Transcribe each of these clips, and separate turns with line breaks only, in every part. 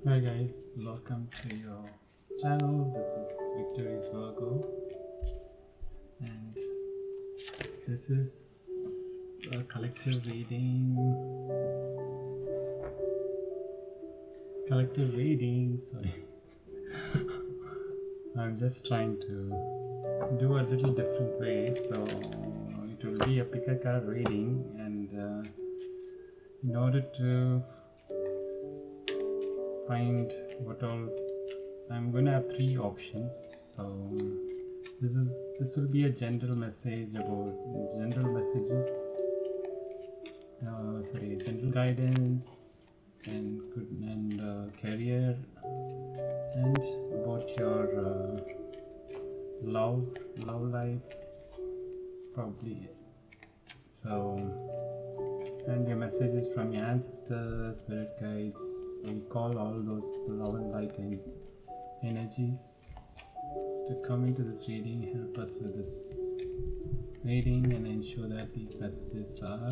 Hi guys, welcome to your channel. This is Victorious Virgo, and this is a collective reading. Sorry, I'm just trying to do a little different way, so it will be a pick a card reading, and in order to find what all, I'm going to have three options. So this will be a general message about general messages, general guidance and career, and about your love life probably. So, and your messages from your ancestors, spirit guides. We call all those love and light energies to come into this reading, help us with this reading, and ensure that these messages are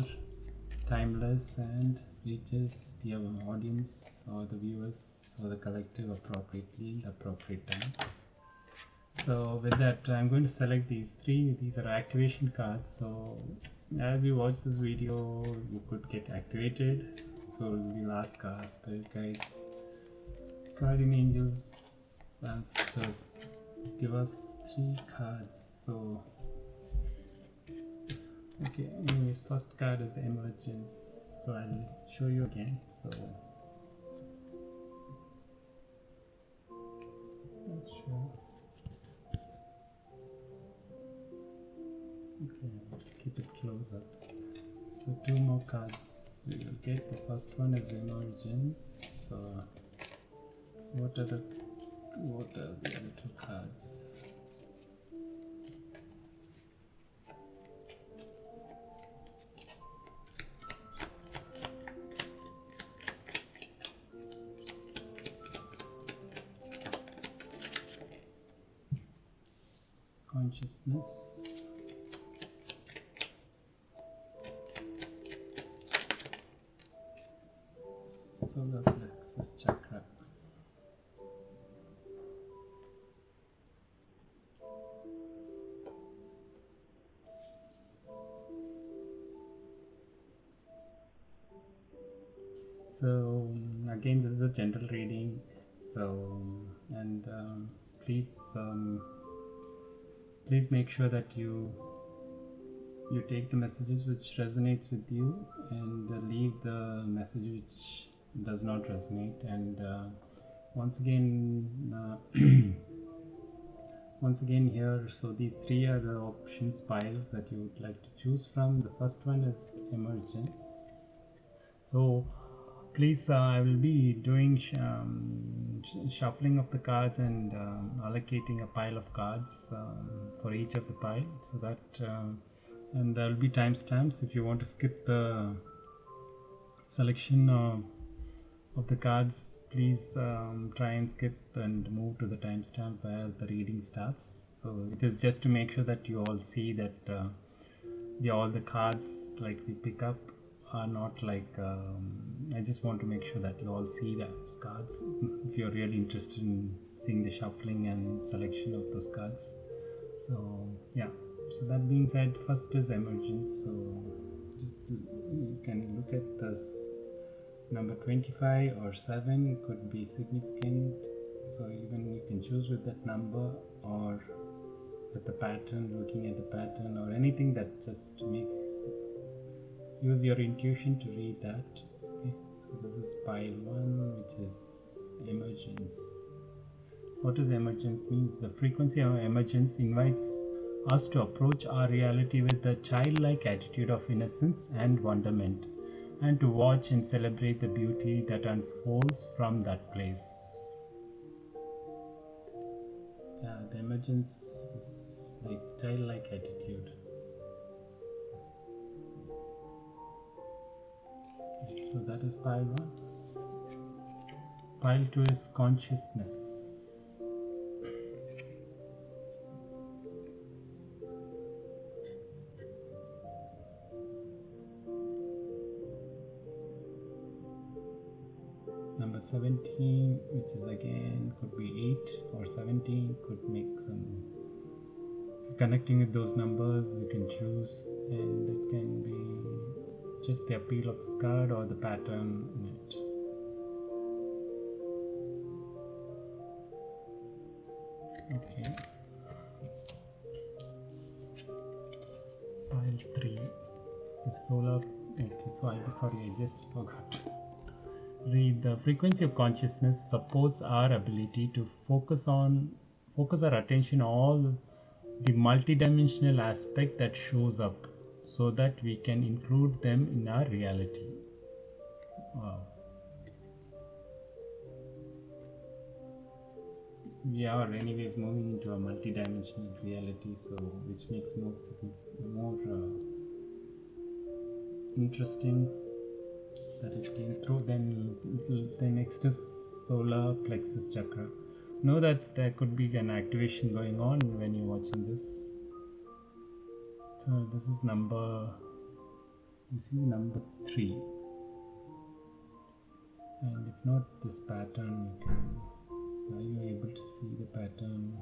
timeless and reaches the audience or the viewers or the collective appropriately in the appropriate time. So with that, I'm going to select these three. These are activation cards. So as you watch this video, you could get activated. So we'll ask our spirit guides, guardian angels, ancestors, give us three cards. So okay, anyways, first card is emergence. So I'll show you again. So not sure. Okay, I'll keep it close up. So two more cards we will get. The first one is emergence. So what are the other two cards? Consciousness, solar plexus chakra. So again, this is a general reading. So and please make sure that you take the messages which resonates with you, and leave the message which does not resonate. And once again here, so these three are the options piles that you would like to choose from. The first one is emergence. So please, I will be doing shuffling of the cards and allocating a pile of cards for each of the pile, so that and there will be timestamps. If you want to skip the selection of the cards, please try and skip and move to the timestamp where the reading starts. So it is just to make sure that you all see that all the cards like we pick up are not like I just want to make sure that you all see those cards if you're really interested in seeing the shuffling and selection of those cards. So yeah, so that being said, first is emergence. So just you can look at this number 25 or 7 could be significant, so even you can choose with that number, or at the pattern, looking at the pattern, or anything that just makes, use your intuition to read that. Okay, so this is pile 1, which is emergence. What does emergence means? The frequency of emergence invites us to approach our reality with a childlike attitude of innocence and wonderment, and to watch and celebrate the beauty that unfolds from that place. Yeah, the emergence is like childlike attitude. So that is pile 1. Pile 2 is consciousness. Number number 17, which is again could be 8 or 17, could make some. If you're connecting with those numbers, you can choose, and it can be just the appeal of this card or the pattern in it. Okay. Pile 3 is solar. Okay, so I just forgot. Read. The frequency of consciousness supports our ability to focus our attention on all the multidimensional aspect that shows up, so that we can include them in our reality. Wow. We are anyways moving into a multidimensional reality, so which makes more interesting that it came through. Then the next is solar plexus chakra. Know that there could be an activation going on when you're watching this. So this is number 3, and if not this pattern, are you able to see the pattern?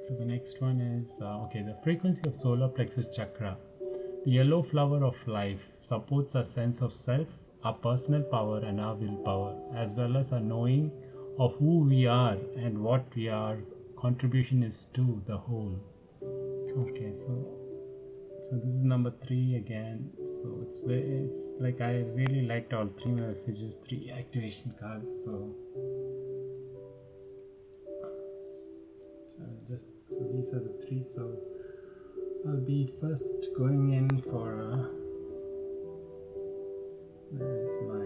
So the next one is the frequency of solar plexus chakra. The yellow flower of life supports our sense of self, our personal power and our willpower, as well as our knowing of who we are and what our contribution is to the whole. Okay, so this is number 3 again. So it's like I really liked all 3 messages, 3 activation cards. So these are the 3. So I'll be first going in for where is my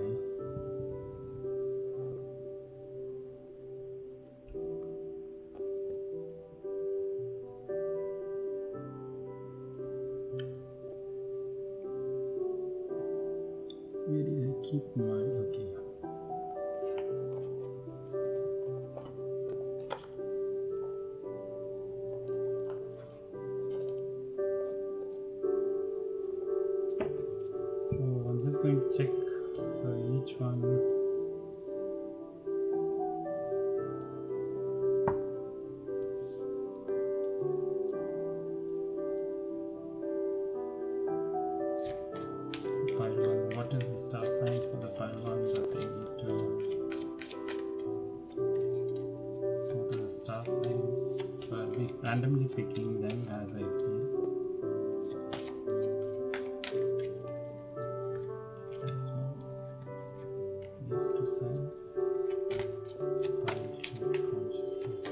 where did I keep my okay. So I'm just going to check. So each one. So file 1. What is the star sign for the file 1 that they need to? What are the star signs? So I'll be randomly picking them as I feel. These 2 signs. Pile 2, consciousness.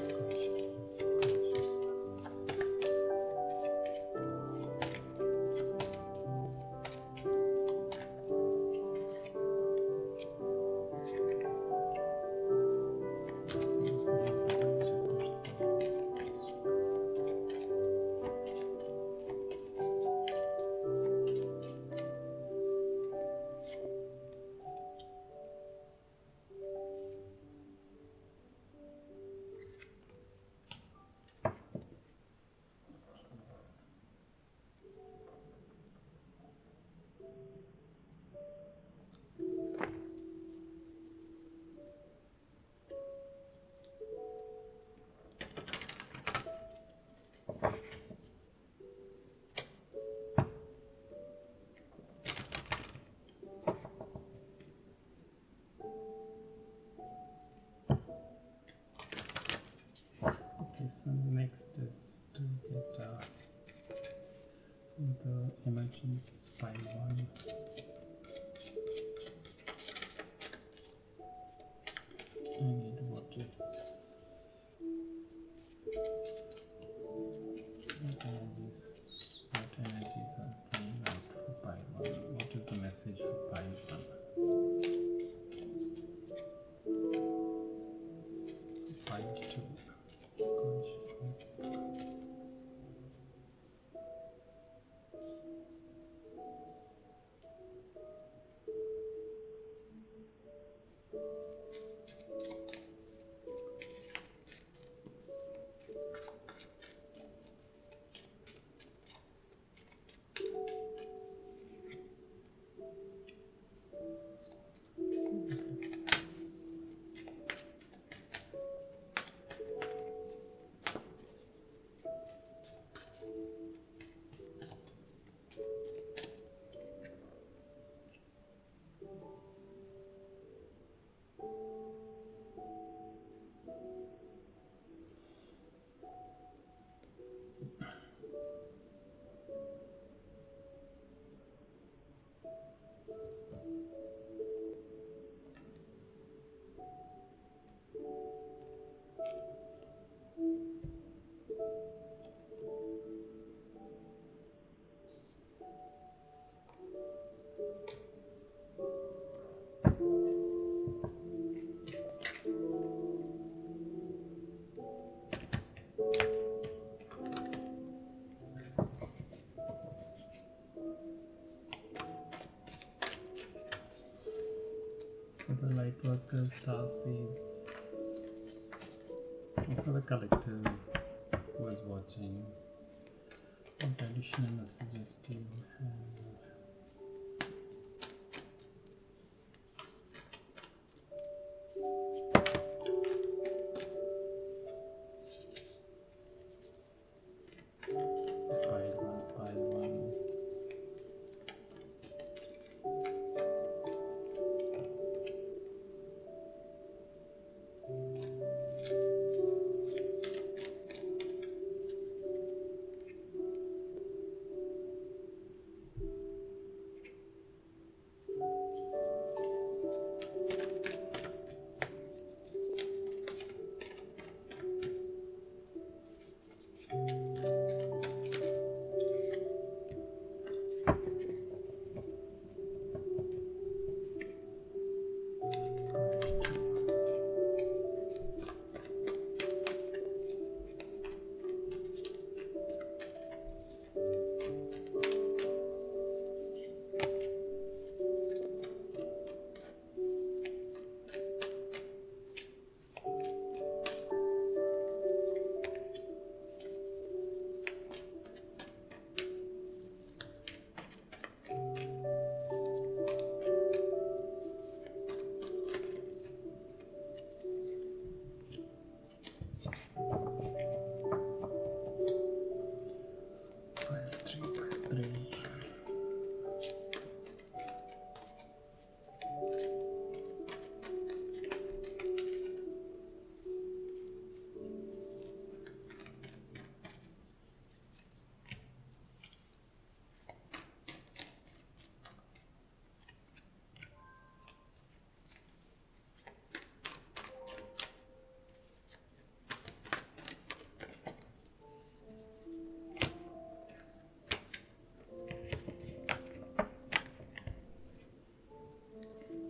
So next is to get the emergence file 1. I need what energies are playing out for file 1. What is the message for file 1? File 2. Consciousness. light workers, star seeds. And for the collective who is watching, what additional messages do you have?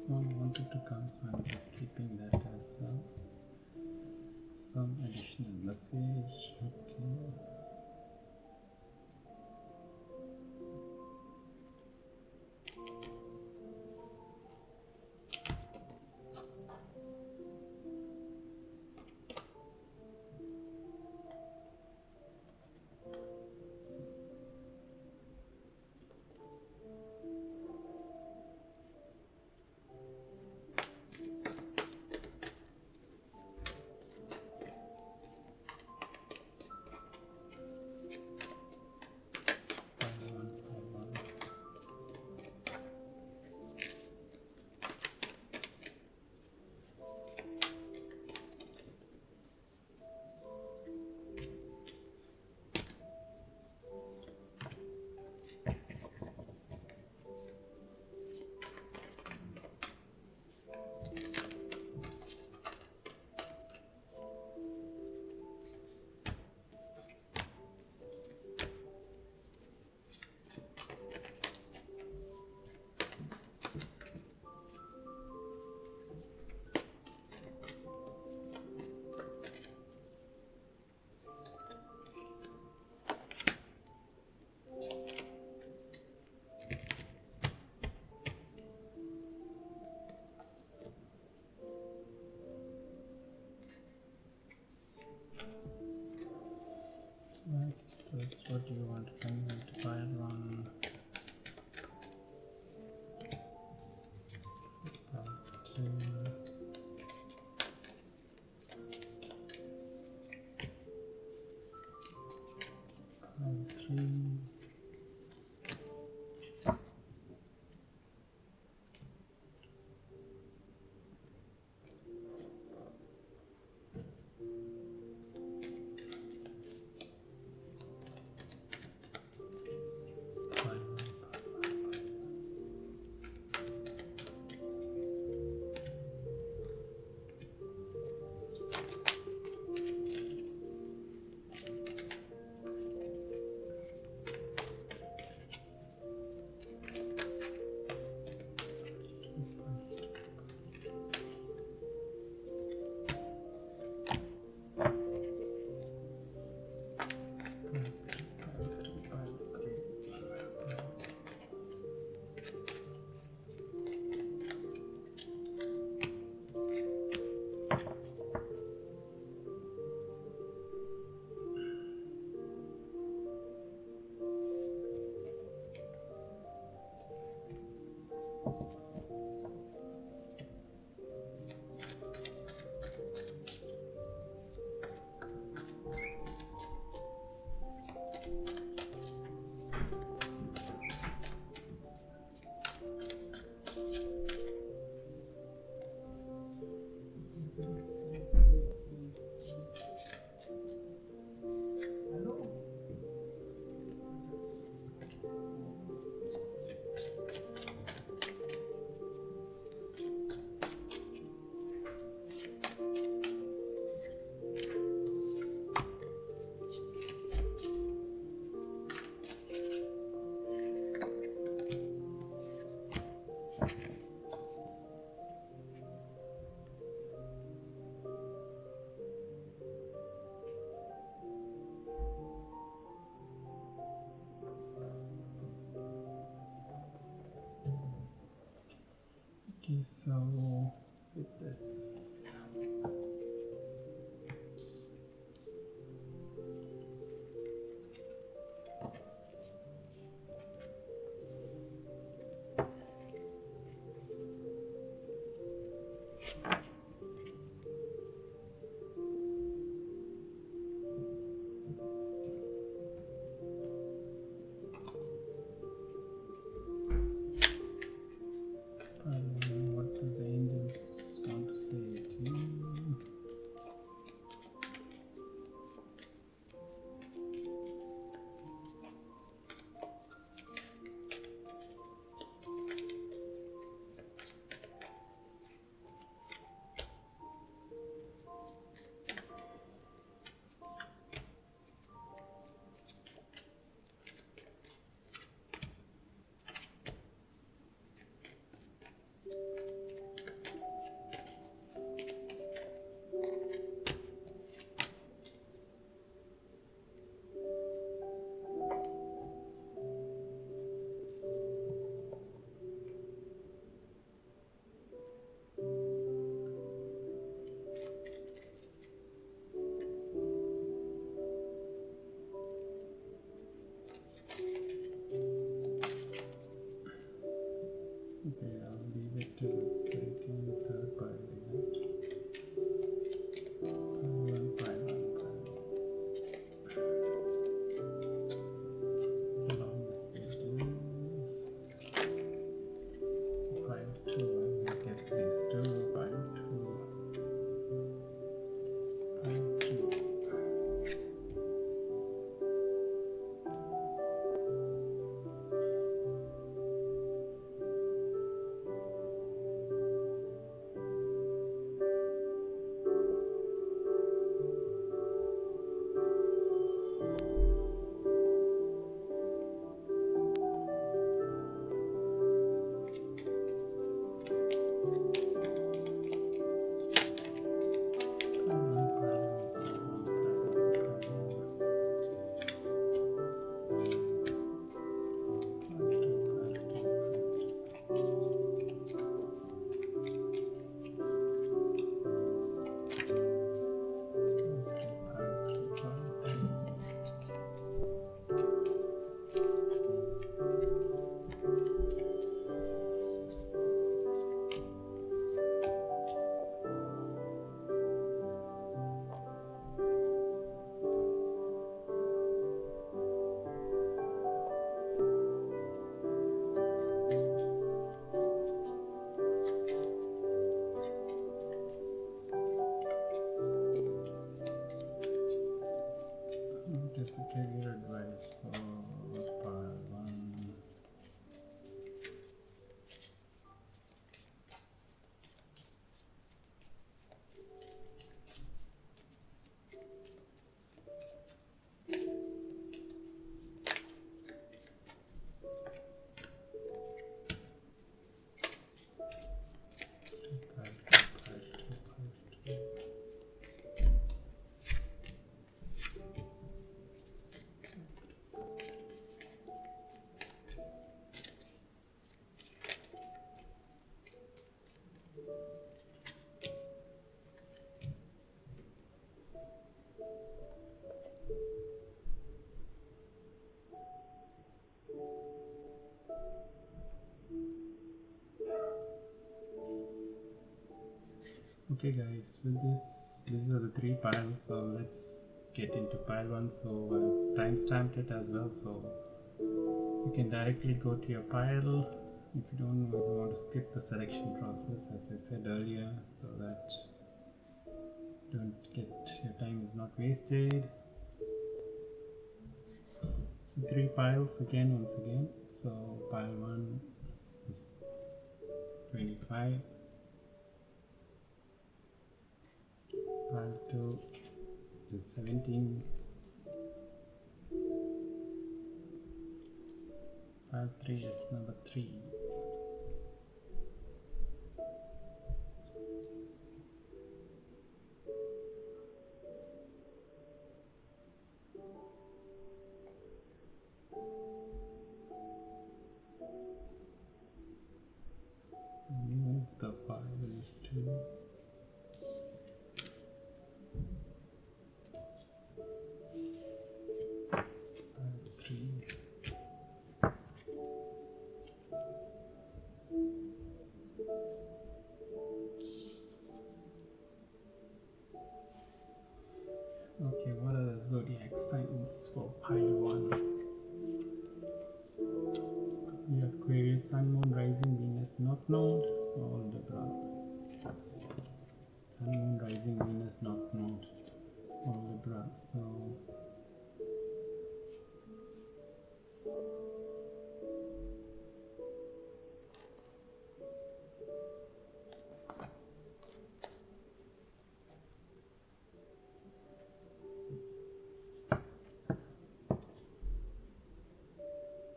Someone wanted to come, so I'm just keeping that as well. Some additional message. Okay. My sisters, what do you want? Can you multiply one? Three. Okay, so with this, what does the angels want to say to you? Okay, I'll leave it to the second, third pile again. Pile 1, pile 1, pile 1. So long as it is pile 2, I will get these two, pile 2, pile 3. Just a career advice for pile 1. Pile 2, pile 2, pile 2. Okay guys, with this, these are the 3 piles, so let's get into pile 1. So I've time stamped it as well, so you can directly go to your pile if you don't want to skip the selection process, as I said earlier, so that your time is not wasted. So 3 piles again, once again. So pile 1 is 25, pile 2 is 17, pile 3 is number 3. Move 2, 3. Okay, what are the zodiac signs for pile 1? We have Aquarius, Sun, Moon, Rising, Venus, North Node, or Libra. Sun, Moon, Rising, Venus, North Node, or Libra. So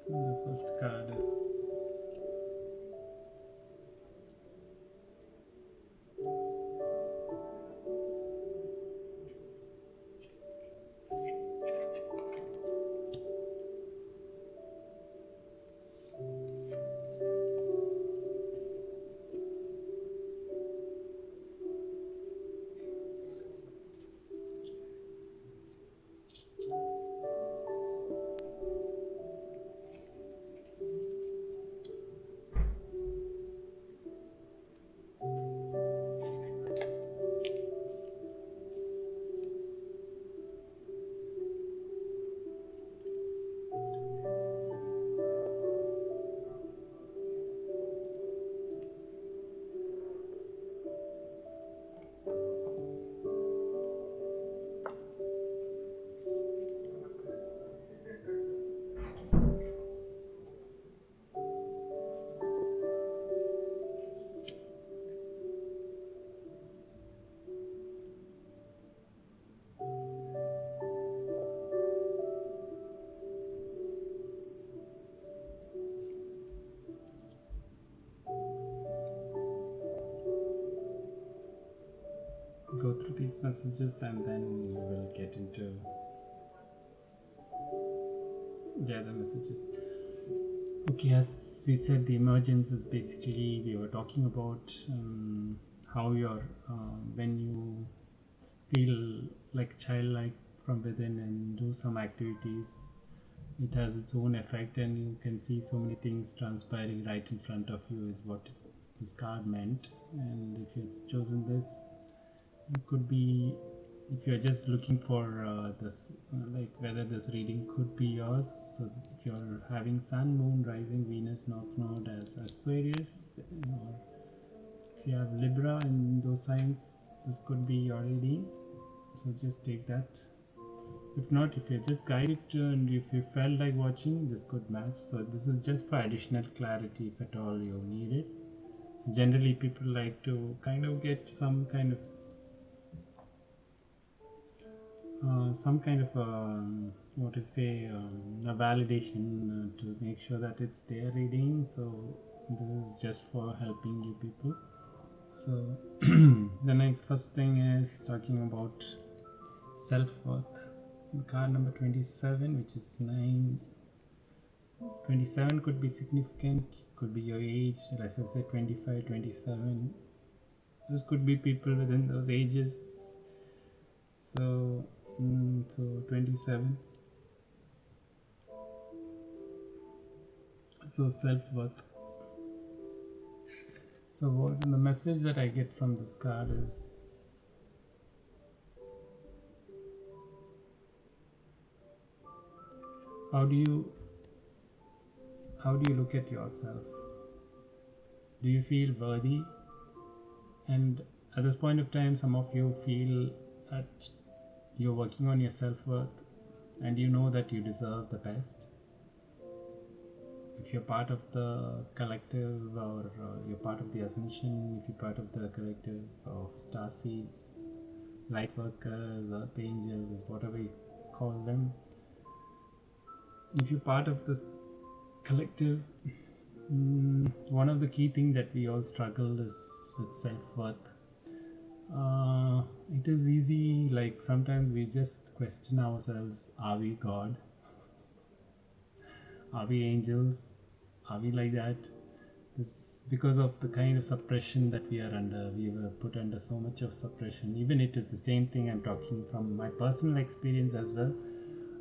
the first card is go through these messages and then we will get into the other messages. Okay, as we said, the emergence is basically, we were talking about how you're when you feel like childlike from within and do some activities, it has its own effect, and you can see so many things transpiring right in front of you is what this card meant. And if it's chosen this, it could be, if you're just looking for this like whether this reading could be yours. So if you're having Sun, Moon, Rising, Venus, North Node as Aquarius, or if you have Libra in those signs, this could be your reading. So just take that. If not, if you're just guided to, and if you felt like watching, this could match. So this is just for additional clarity if at all you need it. So generally people like to kind of get some kind of what to say, a validation to make sure that it's their reading. So this is just for helping you people. So the next first thing is talking about self-worth. Card number 27, which is 9. 27 could be significant, could be your age, as I said, 25, 27. This could be people within those ages. So 27. So self-worth. So what the message that I get from this card is, how do you look at yourself? Do you feel worthy? And at this point of time, some of you feel that you're working on your self-worth and you know that you deserve the best. If you're part of the collective, or you're part of the ascension, if you're part of the collective of star seeds, light workers, earth angels, whatever you call them, if you're part of this collective, one of the key things that we all struggle is with self-worth. It is easy, like sometimes we just question ourselves, are we God? Are we angels? Are we like that? This is because of the kind of suppression that we are under. We were put under so much of suppression. Even it is the same thing. I'm talking from my personal experience as well.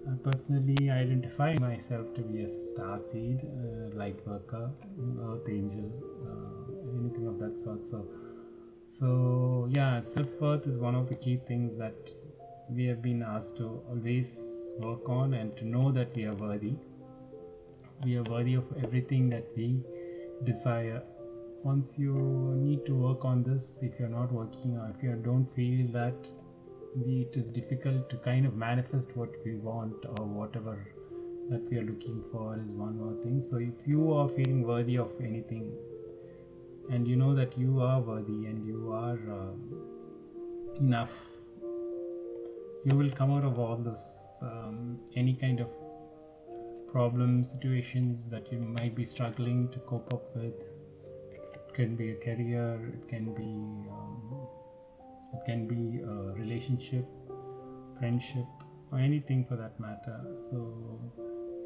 I personally identify myself to be a star seed, light worker, earth angel, anything of that sort. So yeah, self-worth is one of the key things that we have been asked to always work on, and to know that we are worthy. We are worthy of everything that we desire. Once you need to work on this, if you're not working, or if you don't feel that, it is difficult to kind of manifest what we want, or whatever that we are looking for is one more thing. So if you are feeling worthy of anything, and you know that you are worthy and you are enough, you will come out of all those any kind of problem situations that you might be struggling to cope up with. It can be a career, it can be a relationship, friendship, or anything for that matter. So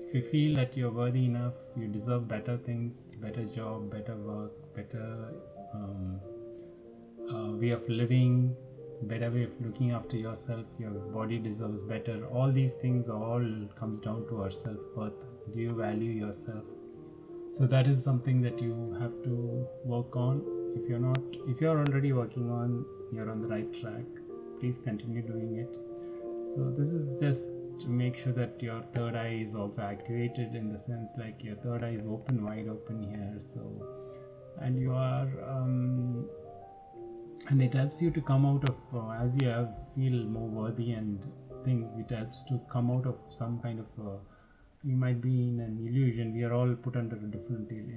if you feel that you're worthy enough, you deserve better things, better job, better work, better way of living, better way of looking after yourself, your body deserves better. All these things all comes down to our self-worth. Do you value yourself? So that is something that you have to work on. If you're already working on, you're on the right track. Please continue doing it. So this is just to make sure that your third eye is also activated, in the sense like your third eye is open, wide open here. So, and you are and it helps you to come out of as you feel more worthy and things. It helps to come out of some kind of you might be in an illusion. We are all put under a different in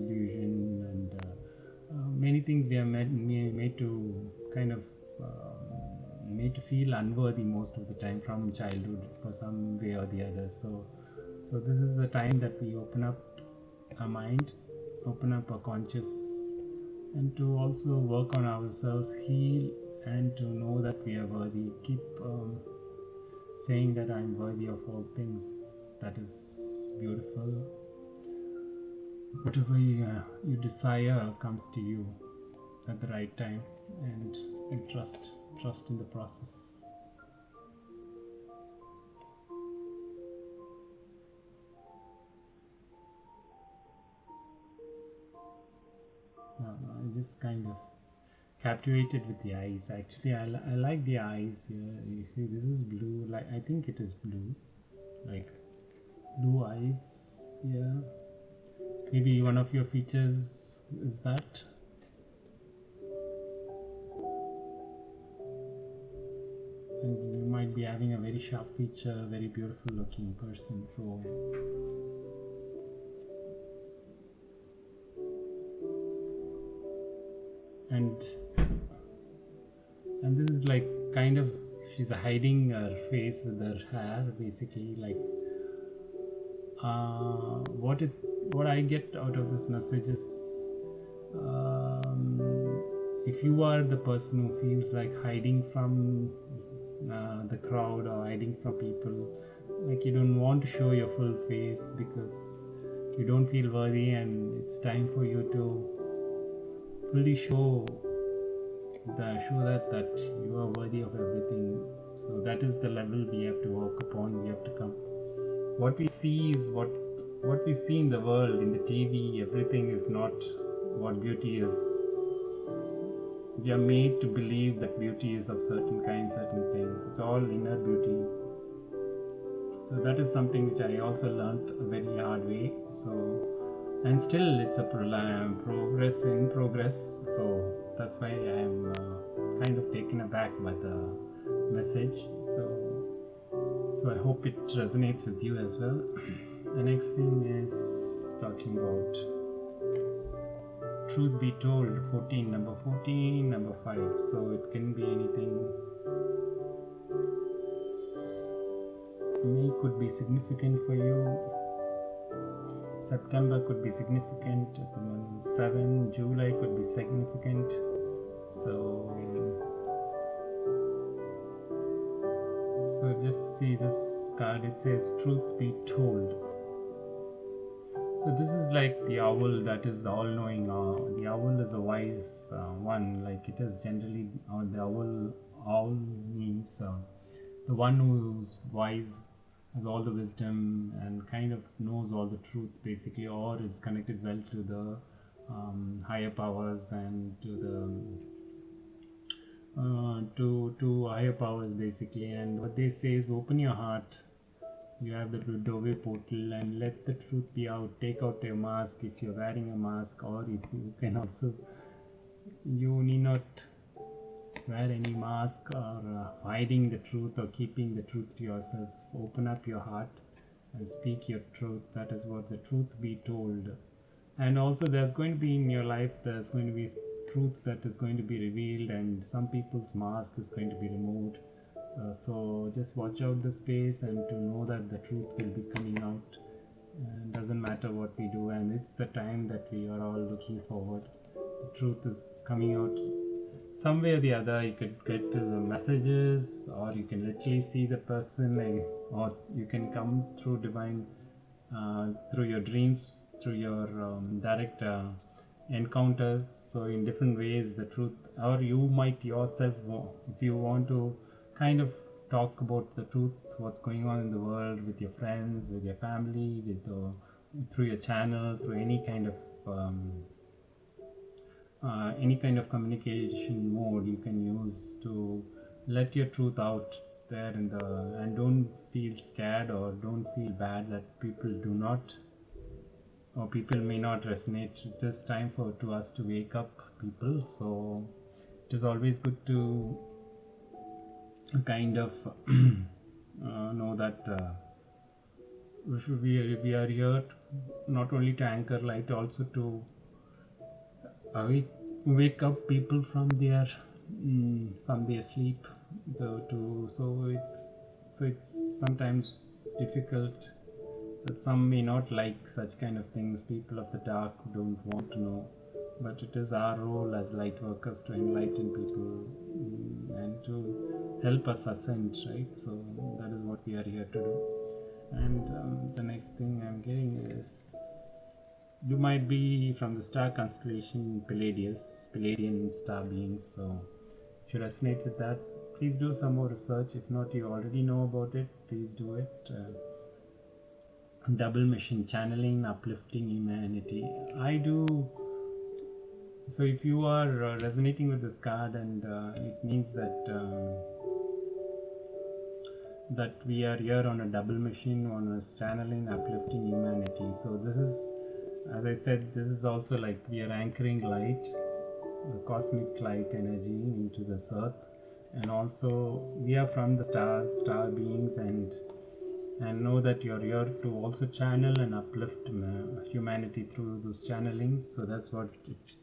illusion, and many things we are made to kind of made to feel unworthy most of the time from childhood, for some way or the other. So this is the time that we open up our mind, open up our conscious, and to also work on ourselves, heal, and to know that we are worthy. Keep saying that I'm worthy of all things. That is beautiful. Whatever you desire comes to you at the right time, and trust in the process. I just kind of captivated with the eyes. Actually, I like the eyes here. You see, this is blue. Like, I think it is blue, like blue eyes. Yeah, maybe one of your features is that. And you might be having a very sharp feature, very beautiful looking person. So and this is like kind of, she's hiding her face with her hair, basically. Like what I get out of this message is, if you are the person who feels like hiding from the crowd, or hiding from people, like you don't want to show your full face because you don't feel worthy, and it's time for you to fully show that you are worthy of everything. So that is the level we have to work upon. We have to come. What we see is what we see in the world, in the TV. Everything is not what beauty is. We are made to believe that beauty is of certain kinds, certain things. It's all inner beauty. So that is something which I also learned a very hard way. So, and still it's a progress in progress. So that's why I am kind of taken aback by the message. So I hope it resonates with you as well. The next thing is talking about truth be told, number 14, number 5. So it can be anything. May could be significant for you. September could be significant at the month 7. July could be significant. So just see this card. It says truth be told. So this is like the owl, that is the all-knowing. The owl is a wise one. Like it is generally the owl. Owl means the one who's wise, has all the wisdom, and kind of knows all the truth, basically, or is connected well to the higher powers and to the to higher powers, basically. And what they say is, open your heart. You have the doorway portal, and let the truth be out. Take out your mask if you're wearing a mask, or if you can also, you need not wear any mask or hiding the truth or keeping the truth to yourself. Open up your heart and speak your truth. That is what the truth be told. And also, there's going to be in your life, there's going to be truth that is going to be revealed, and some people's mask is going to be removed. So just watch out the space, and to know that the truth will be coming out, and doesn't matter what we do, and it's the time that we are all looking forward. The truth is coming out some way or the other. You could get the messages, or you can literally see the person, or you can come through divine, through your dreams, through your direct encounters. So in different ways the truth, or you might yourself, if you want to kind of talk about the truth, what's going on in the world, with your friends, with your family, with through your channel, through any kind of communication mode you can use to let your truth out there in the, and don't feel scared or don't feel bad that people do not, or people may not resonate. It is time for to us to wake up, people. So it is always good to kind of know that we are here not only to anchor light, also to wake up people from their sleep. So it's sometimes difficult that some may not like such kind of things. People of the dark don't want to know, but it is our role as light workers to enlighten people, and to help us ascend, right? So that is what we are here to do. And the next thing I'm getting is, you might be from the star constellation Palladian star beings. So if you resonate with that, please do some more research. If not, you already know about it, please do it. Double mission, channeling, uplifting humanity. I do. So if you are resonating with this card, and it means that we are here on a double mission, on a channeling, uplifting humanity. So this is, as I said, this is also like we are anchoring light, the cosmic light energy into this earth, and also we are from the stars, star beings, and know that you're here to also channel and uplift humanity through those channelings. So that's what it,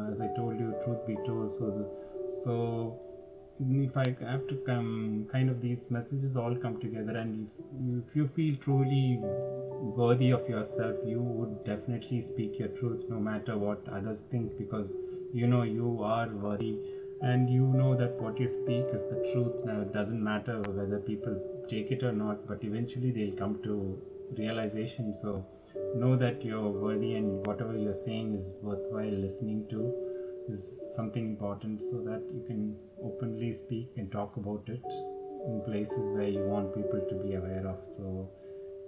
as I told you, truth be told. So if I have to come, kind of these messages all come together, and if you feel truly worthy of yourself, you would definitely speak your truth no matter what others think, because you know you are worthy, and you know that what you speak is the truth. Now it doesn't matter whether people take it or not, but eventually they'll come to realization. So know that you're worthy, and whatever you're saying is worthwhile listening to, is something important, so that you can openly speak and talk about it in places where you want people to be aware of. So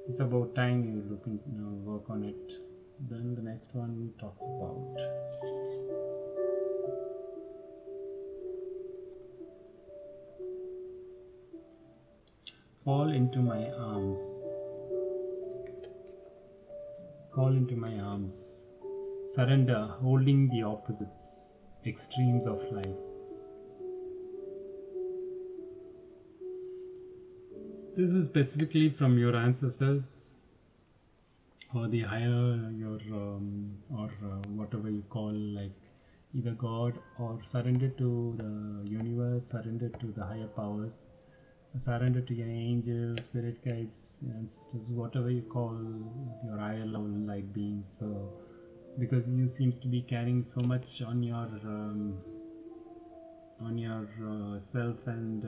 it's about time you look and work on it. Then the next one talks about fall into my arms. Fall into my arms. Surrender, holding the opposites, extremes of life. This is specifically from your ancestors, or the higher, your or whatever you call, like either God, or surrender to the universe, surrender to the higher powers, surrender to your angels, spirit guides, ancestors, whatever you call your higher level light beings. So because you seems to be carrying so much on your self, and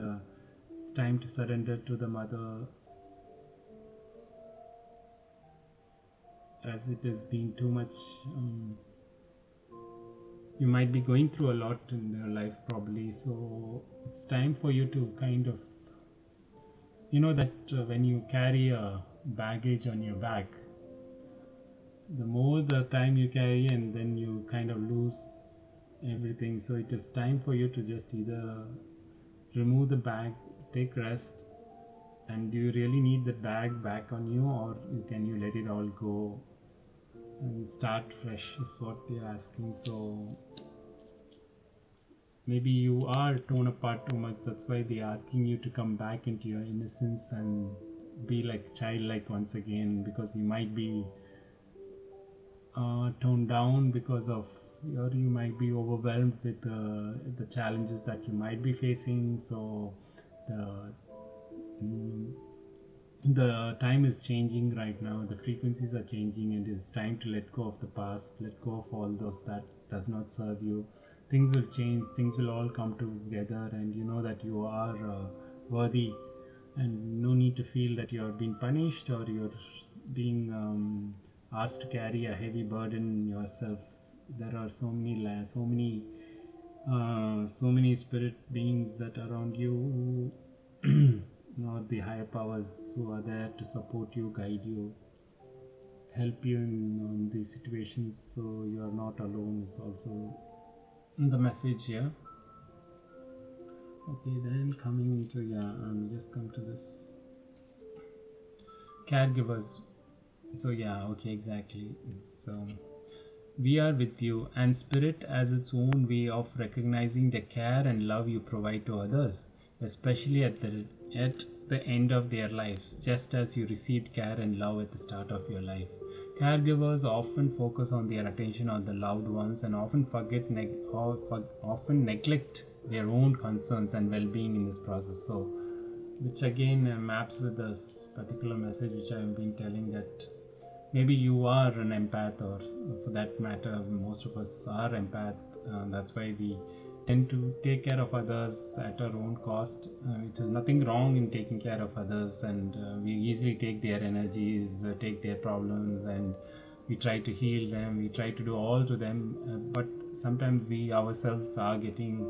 it's time to surrender to the mother as it has been too much. You might be going through a lot in your life probably, so it's time for you to kind of, that when you carry a baggage on your back, the more the time you carry, and then you kind of lose everything. So it is time for you to just either remove the bag, take rest, and do you really need the bag back on you, or can you let it all go and start fresh, is what they're asking. So maybe you are torn apart too much, that's why they're asking you to come back into your innocence and be like childlike once again, because you might be toned down because of, or you might be overwhelmed with the challenges that you might be facing. So the time is changing right now, the frequencies are changing, and it's time to let go of the past, let go of all those that does not serve you. Things will change, things will all come together, and you know that you are worthy, and no need to feel that you're being punished or you're being asked to carry a heavy burden yourself. There are so many spirit beings that are around you who not the higher powers, who are there to support you, guide you, help you in these situations, so you are not alone, is also the message here. Okay, then coming into, just come to this caregivers. So okay, exactly. So we are with you, and spirit has its own way of recognizing the care and love you provide to others, especially at the end of their lives, just as you received care and love at the start of your life. Caregivers often focus on their attention on the loved ones and often often neglect their own concerns and well-being in this process. So, which again maps with this particular message which I have been telling, that maybe you are an empath, or for that matter, most of us are empath. That's why we tend to take care of others at our own cost. It is nothing wrong in taking care of others, and we easily take their energies, take their problems, and we try to heal them, we try to do all to them, but sometimes we ourselves are getting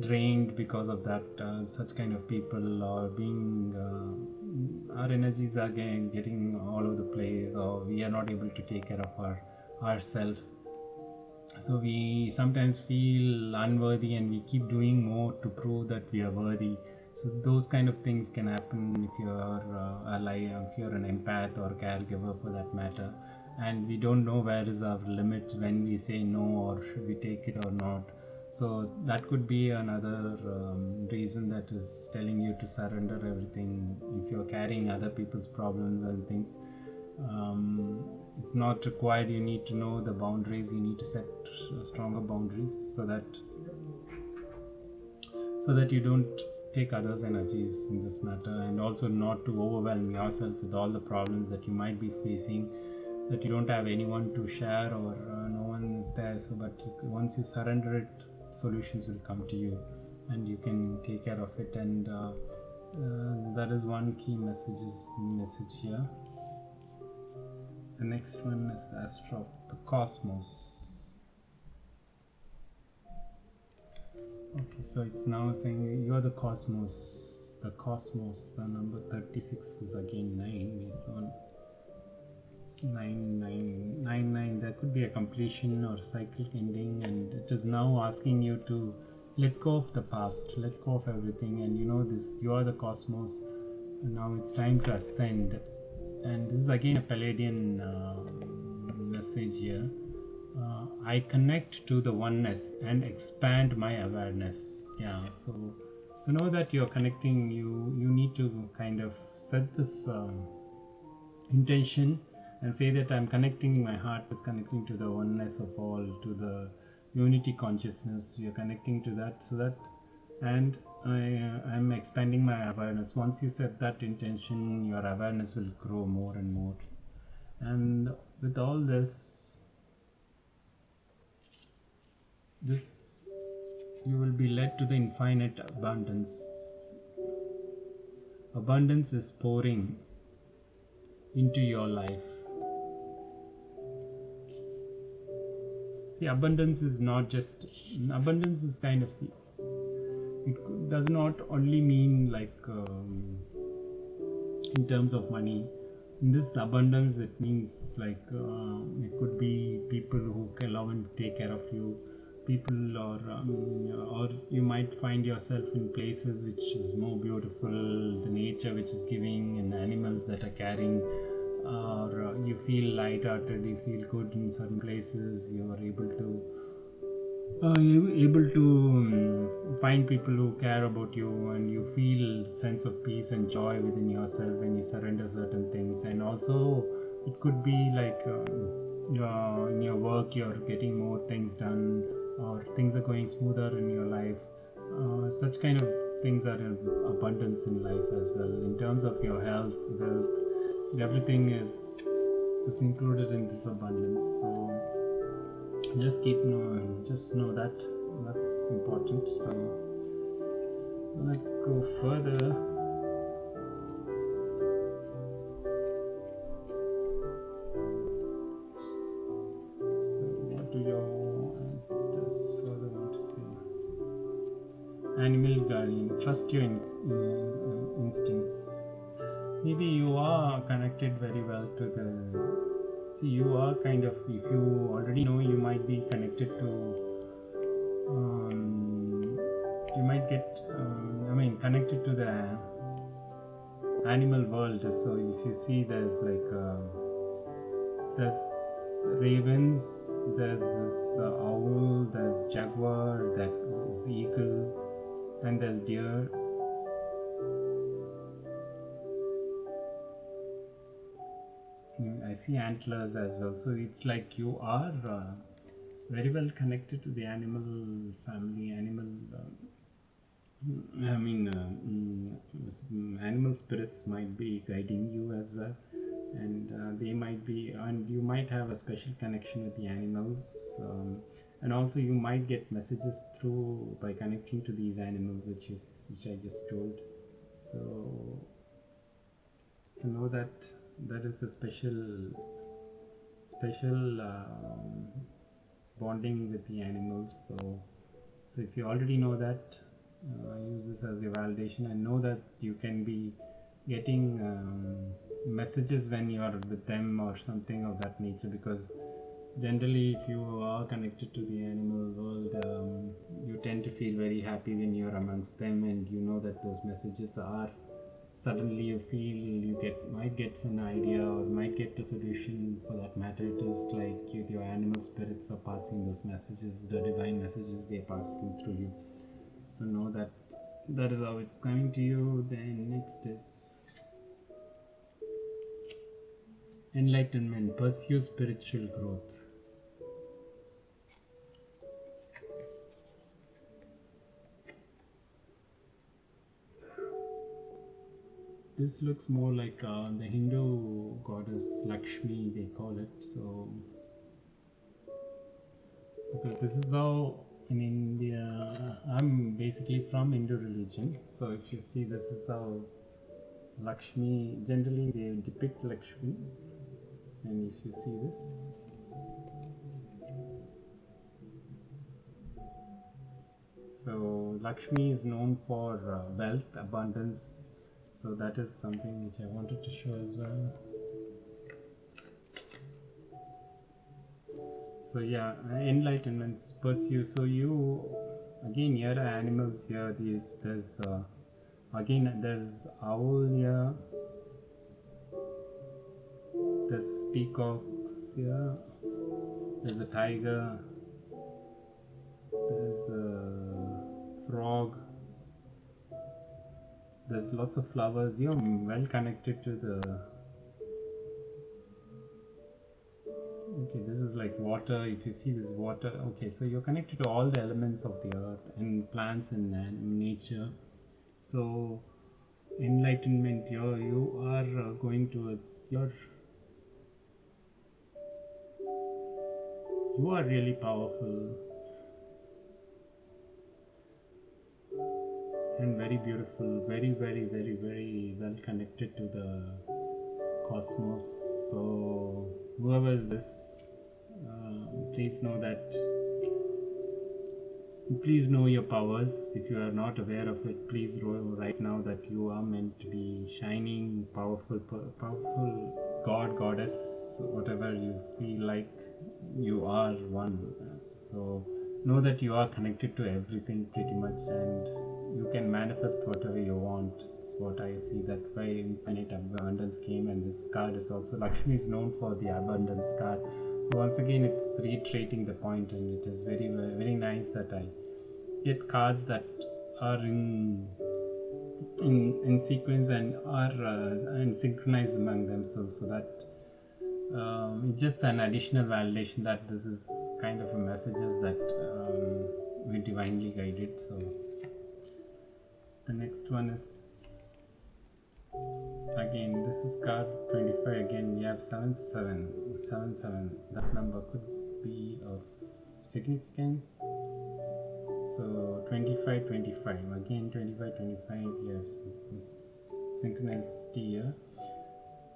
drained because of that, such kind of people, or being our energies are getting all over the place, or we are not able to take care of ourselves. So we sometimes feel unworthy, and we keep doing more to prove that we are worthy. So those kind of things can happen if you're if you're an empath or caregiver for that matter, and we don't know where is our limit when we say no, or should we take it or not. So that could be another reason that is telling you to surrender everything. If you're carrying other people's problems and things, it's not required. You need to know the boundaries, you need to set stronger boundaries, so that you don't take others' energies in this matter, and also not to overwhelm yourself with all the problems that you might be facing, that you don't have anyone to share, or no one is there. So but once you surrender it, solutions will come to you and you can take care of it. And that is one key message here. The next one is Astro, the cosmos. Okay, so it's now saying you're the cosmos. The cosmos, the number 36 is again 9. We saw 9. There could be a completion or a cycle ending, and it is now asking you to let go of the past, let go of everything, and you know this, you are the cosmos, and now it's time to ascend. And this is again a Palladian message here. I connect to the oneness and expand my awareness. So know that you're connecting. You need to kind of set this intention and say that I'm connecting, my heart is connecting to the oneness of all, to the unity consciousness. You're connecting to that, so that, and I'm expanding my awareness. Once you set that intention, your awareness will grow more and more. And with all this, you will be led to the infinite abundance. Abundance is pouring into your life. See, abundance is not just abundance is kind of, see, it does not only mean like in terms of money. In this abundance, it means like it could be people who can love and take care of you, people, or you might find yourself in places which is more beautiful, the nature which is giving, and the animals that are carrying, or you feel light-hearted, you feel good in certain places, you are able to find people who care about you, and you feel sense of peace and joy within yourself when you surrender certain things. And also it could be like in your work you're getting more things done, or things are going smoother in your life. Such kind of things are in abundance in life as well. In terms of your health, wealth, everything is included in this abundance. So just just know that that's important. So let's go further. So what do your ancestors further want to say? Animal guardian, trust your instincts. Maybe you are connected very well to the, see, you are kind of, if you already know, you might be connected to you might get connected to the animal world. So if you see, there's like there's ravens, there's this owl, there's jaguar, there's eagle, and there's deer. I see antlers as well. So it's like you are very well connected to the animal family, animal spirits might be guiding you as well, and they might be, and you might have a special connection with the animals, and also you might get messages through by connecting to these animals, which I just told. So know that that is a special bonding with the animals. So if you already know that, use this as your validation, and know that you can be getting messages when you are with them or something of that nature, because generally if you are connected to the animal world, you tend to feel very happy when you are amongst them, and you know that those messages are, suddenly you feel you might get an idea, or might get a solution for that matter. It is like your animal spirits are passing those messages, the divine messages, they're passing through you. So know that that is how it's coming to you. Then next is enlightenment, pursue spiritual growth. This looks more like the Hindu goddess Lakshmi, they call it. So because this is how in India, I'm basically from Hindu religion, so if you see, this is how Lakshmi, generally they depict Lakshmi, and if you see this, so Lakshmi is known for wealth, abundance. So that is something which I wanted to show as well. So yeah, enlightenment, pursue. So you, again, here are animals here. There's again, there's owl here. There's peacocks here. There's a tiger. There's a frog. There's lots of flowers. You're well connected to the, okay, this is like water. If you see this water, okay, so you're connected to all the elements of the earth and plants and nature. So enlightenment, you are going towards you are really powerful and very beautiful, very well connected to the cosmos. So whoever is this, Please know that, please know your powers. If you are not aware of it, please know right now that you are meant to be shining, powerful god, goddess, whatever you feel like. You are one. So know that you are connected to everything pretty much, and you can manifest whatever you want. That's what I see. That's why infinite abundance came, and this card is also, Lakshmi is known for the abundance card. So once again, it's reiterating the point, and it is very, very nice that I get cards that are in sequence and are and synchronized among themselves, so that it's just an additional validation that this is kind of a messages that we divinely guided. So the next one is, again, this is card 25. Again, we have 77. That number could be of significance. So 25, again 25, yes, synchronicity here.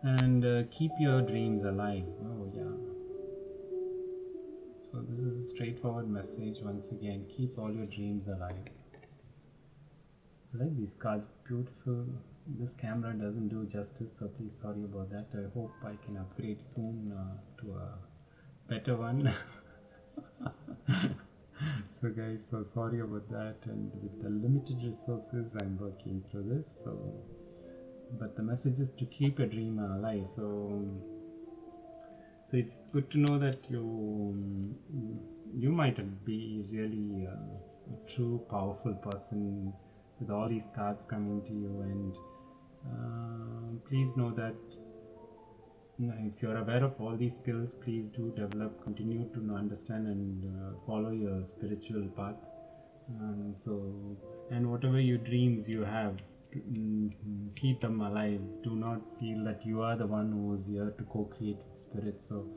And keep your dreams alive. Oh yeah. So this is a straightforward message. Once again, keep all your dreams alive. I like these cards, beautiful. This camera doesn't do justice, so please sorry about that. I hope I can upgrade soon to a better one. So guys, so sorry about that, and with the limited resources I'm working through this. So but the message is to keep your dream alive. So it's good to know that you might be really a true powerful person with all these cards coming to you, and please know that if you're aware of all these skills, please do develop, continue to understand and follow your spiritual path. And whatever your dreams you have, keep them alive. Do not feel that you are the one who is here to co-create with spirit. So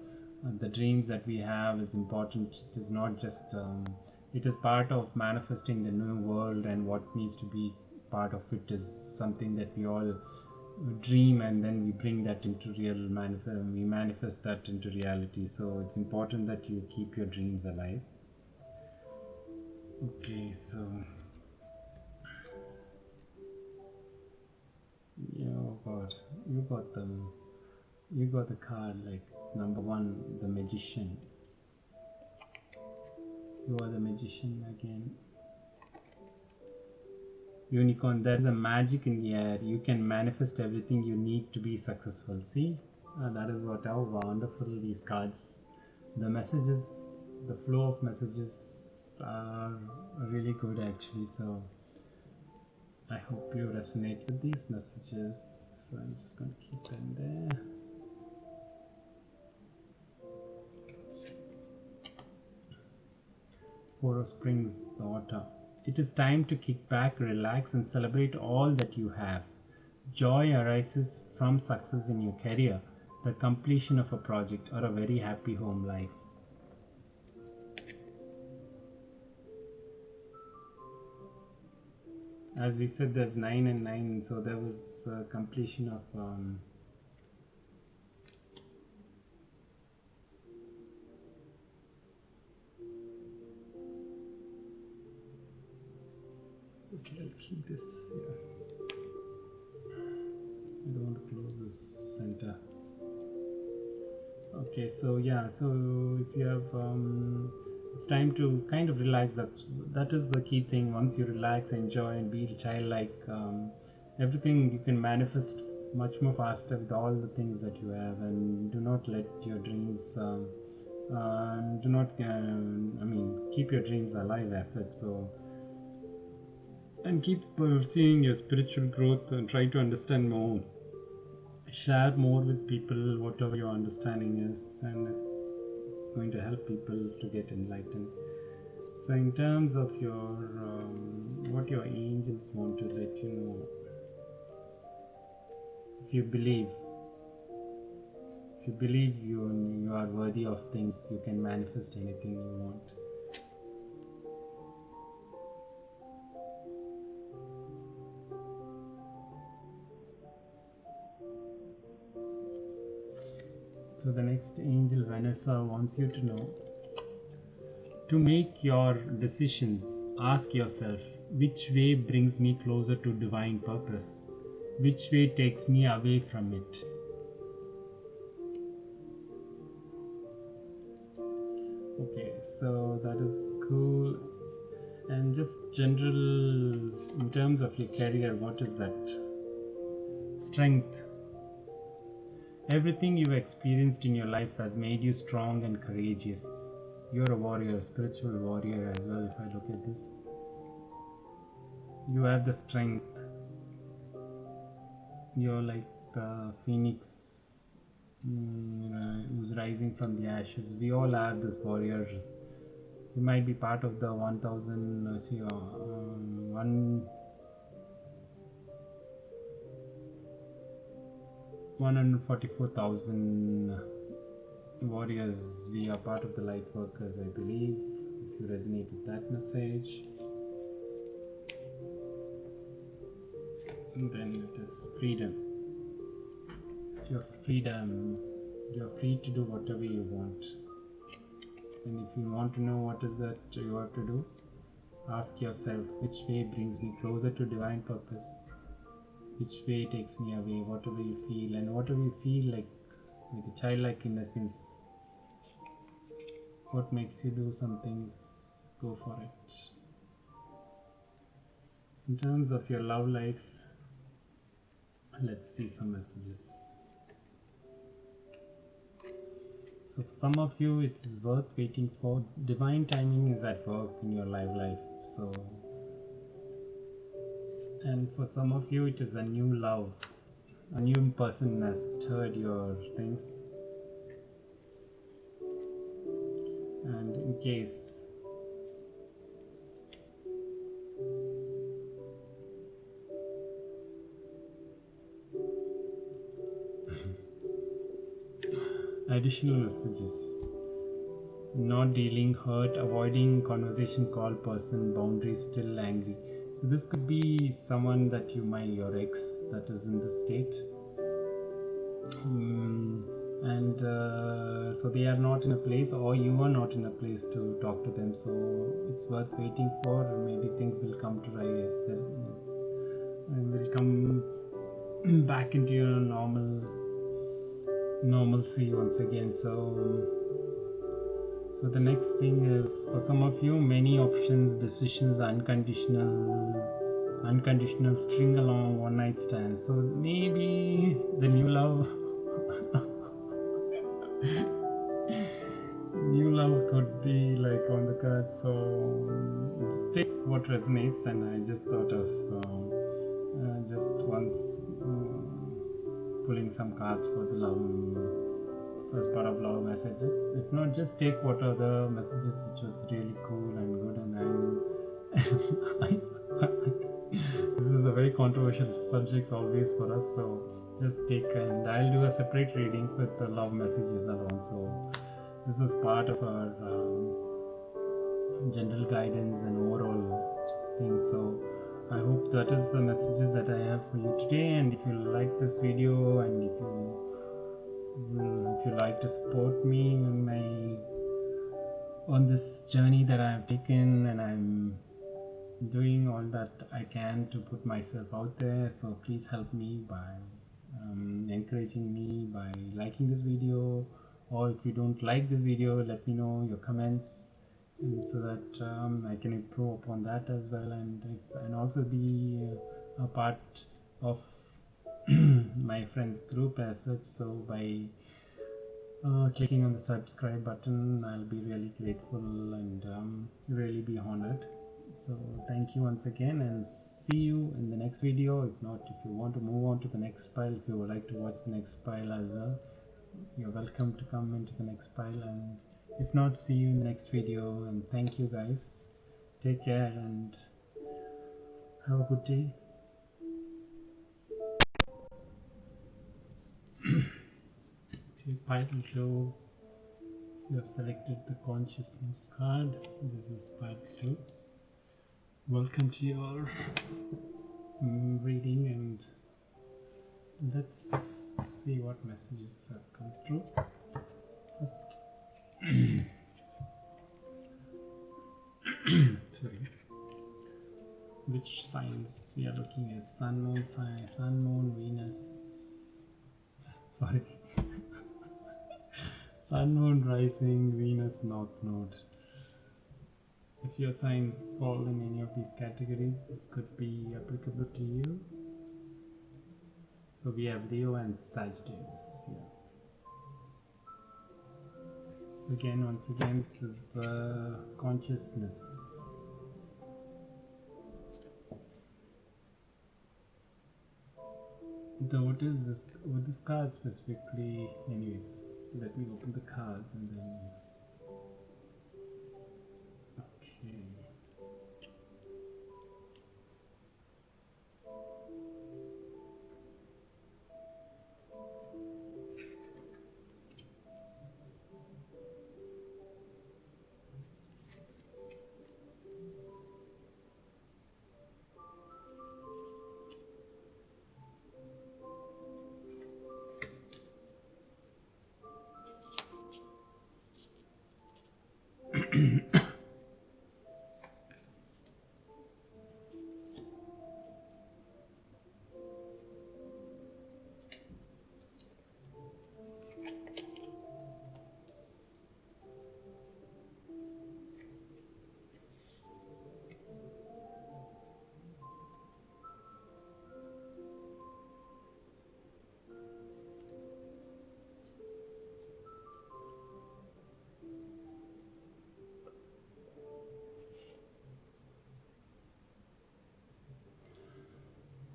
the dreams that we have is important. It is not just it is part of manifesting the new world, and what needs to be part of it is something that we all dream, and then we bring that into we manifest that into reality. So it's important that you keep your dreams alive. Okay, so yeah, oh god, you got the card like number 1, the Magician. You are the Magician again. Unicorn, there is a magic in the air. You can manifest everything you need to be successful. See, that is what, how wonderful these cards, the messages, the flow of messages are really good actually. So I hope you resonate with these messages. I'm just going to keep them there. Four of Springs, the Water. It is time to kick back, relax, and celebrate all that you have. Joy arises from success in your career, the completion of a project, or a very happy home life. As we said, there's 9 and 9, so there was completion of okay, I'll keep this here. I don't want to close this center. Okay, so yeah, so if you have it's time to kind of relax. That is the key thing. Once you relax, enjoy, and be childlike, everything you can manifest much more faster with all the things that you have. And do not let your dreams do not keep your dreams alive as such. So, and keep pursuing your spiritual growth and try to understand more. Share more with people whatever your understanding is, and it's going to help people to get enlightened. So in terms of your what your angels want to let you know, if you believe you are worthy of things, you can manifest anything you want. So the next angel Vanessa wants you to know, to make your decisions, ask yourself, which way brings me closer to divine purpose? Which way takes me away from it? Okay, so that is cool. And just general, in terms of your career, what is that? Strength. Everything you've experienced in your life has made you strong and courageous. You're a warrior, spiritual warrior as well. If I look at this, you have the strength. You're like the phoenix, who's rising from the ashes. We all have this warriors. You might be part of the 144,000 warriors. We are part of the light workers, I believe. If you resonate with that message, and then it is freedom. Your freedom. You're free to do whatever you want. And if you want to know what is that you have to do, ask yourself, which way brings me closer to divine purpose? Which way takes me away? Whatever you feel, and whatever you feel like with a childlike innocence, what makes you do some things, go for it. In terms of your love life, let's see some messages. So for some of you, it is worth waiting for. Divine timing is at work in your life. So, and for some of you, it is a new love. A new person has stirred your things. And in case additional messages: not dealing, hurt, avoiding conversation, call person, boundaries, still angry. So this could be someone that you might, your ex, that is in this state, and so they are not in a place, or you are not in a place to talk to them. So it's worth waiting for. Maybe things will come to rise and will come back into your normalcy once again. So the next thing is, for some of you, many options, decisions, unconditional string along, one night stand. So maybe the new love new love could be like on the card. So just take what resonates. And I just thought of just once pulling some cards for the love, first part of love messages. If not, just take what are the messages which was really cool and good. And this is a very controversial subject always for us, so just take, and I'll do a separate reading with the love messages alone. So this is part of our general guidance and overall things. So I hope that is the messages that I have for you today. And if you like this video, and if you like to support me on this journey that I have taken, and I'm doing all that I can to put myself out there, so please help me by encouraging me by liking this video, or if you don't like this video, let me know your comments, and so that I can improve upon that as well, and also be a part of my friends group as such. So by clicking on the subscribe button, I'll be really grateful and really be honored. So thank you once again, and see you in the next video. If not, if you want to move on to the next pile, if you would like to watch the next pile as well, you're welcome to come into the next pile. And if not, see you in the next video. And thank you guys, take care and have a good day. Pile 2, you have selected the consciousness card. This is pile 2. Welcome to your reading, and let's see what messages have come through. First, sorry, which signs we are looking at? Sun, Moon sign, Sun, Moon, Venus. Sorry, Sun, Moon, Rising, Venus, North Node. If your signs fall in any of these categories, this could be applicable to you. So we have Leo and Sagittarius here. So again, once again, this is the consciousness. What is this? With this card specifically? Anyways, let me open the cards and then. Okay.